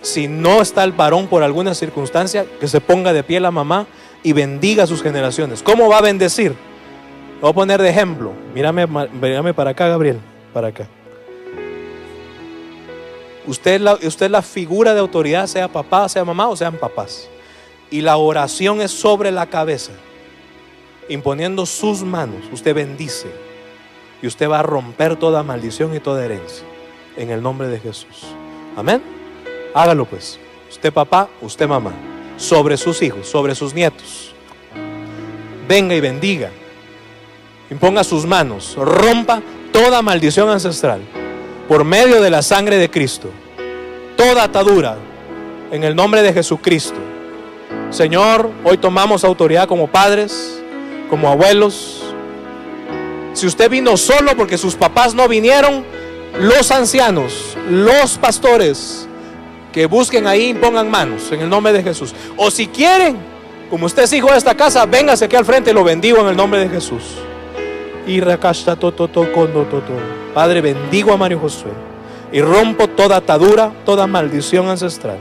Si no está el varón por alguna circunstancia, que se ponga de pie la mamá y bendiga a sus generaciones. ¿Cómo va a bendecir? Voy a poner de ejemplo. Mírame para acá, Gabriel. Para acá. Usted es la figura de autoridad, sea papá, sea mamá o sean papás. Y la oración es sobre la cabeza. Imponiendo sus manos, usted bendice. Y usted va a romper toda maldición y toda herencia. En el nombre de Jesús. Amén. Hágalo pues. Usted papá, usted mamá. Sobre sus hijos, sobre sus nietos. Venga y bendiga. Imponga sus manos. Rompa toda maldición ancestral. Por medio de la sangre de Cristo. Toda atadura. En el nombre de Jesucristo. Señor, hoy tomamos autoridad como padres, como abuelos. Si usted vino solo porque sus papás no vinieron, los ancianos, los pastores, que busquen ahí, impongan manos en el nombre de Jesús. O si quieren, como usted es hijo de esta casa, véngase aquí al frente y lo bendigo en el nombre de Jesús. Padre, bendigo a Mario Josué y rompo toda atadura, toda maldición ancestral.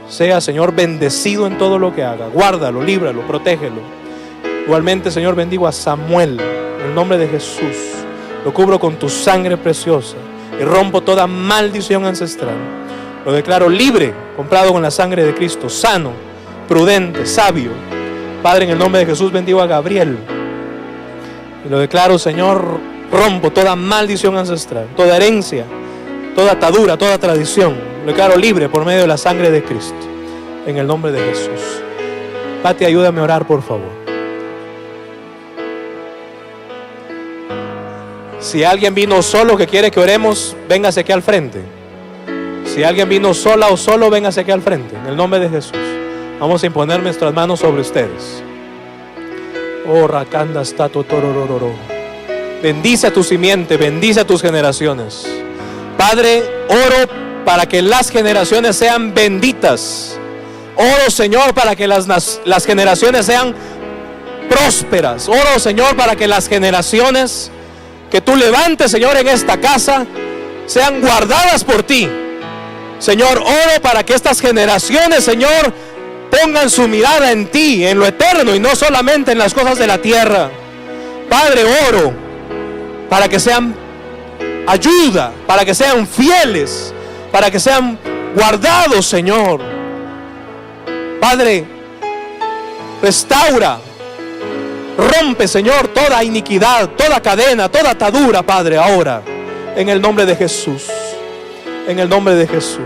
Sea, Señor, bendecido en todo lo que haga. Guárdalo, líbralo, protégelo. Igualmente, Señor, bendigo a Samuel en el nombre de Jesús. Lo cubro con tu sangre preciosa y rompo toda maldición ancestral. Lo declaro libre, comprado con la sangre de Cristo, sano, prudente, sabio. Padre, en el nombre de Jesús bendigo a Gabriel. Y lo declaro, Señor, rompo toda maldición ancestral, toda herencia, toda atadura, toda tradición. Lo declaro libre por medio de la sangre de Cristo. En el nombre de Jesús. Pati, ayúdame a orar, por favor. Si alguien vino solo que quiere que oremos, véngase aquí al frente. Si alguien vino sola o solo, véngase aquí al frente. En el nombre de Jesús. Vamos a imponer nuestras manos sobre ustedes. Oh, Rakanda Stato Torororo. Bendice a tu simiente, bendice a tus generaciones. Padre, oro para que las generaciones sean benditas. Oro, Señor, para que las generaciones sean prósperas. Oro, Señor, para que las generaciones que tú levantes, Señor, en esta casa sean guardadas por ti. Señor, oro para que estas generaciones, Señor, pongan su mirada en ti, en lo eterno y no solamente en las cosas de la tierra. Padre, oro para que sean ayuda, para que sean fieles, para que sean guardados, Señor. Padre, restaura, rompe, Señor, toda iniquidad, toda cadena, toda atadura, Padre, ahora, en el nombre de Jesús. En el nombre de Jesús.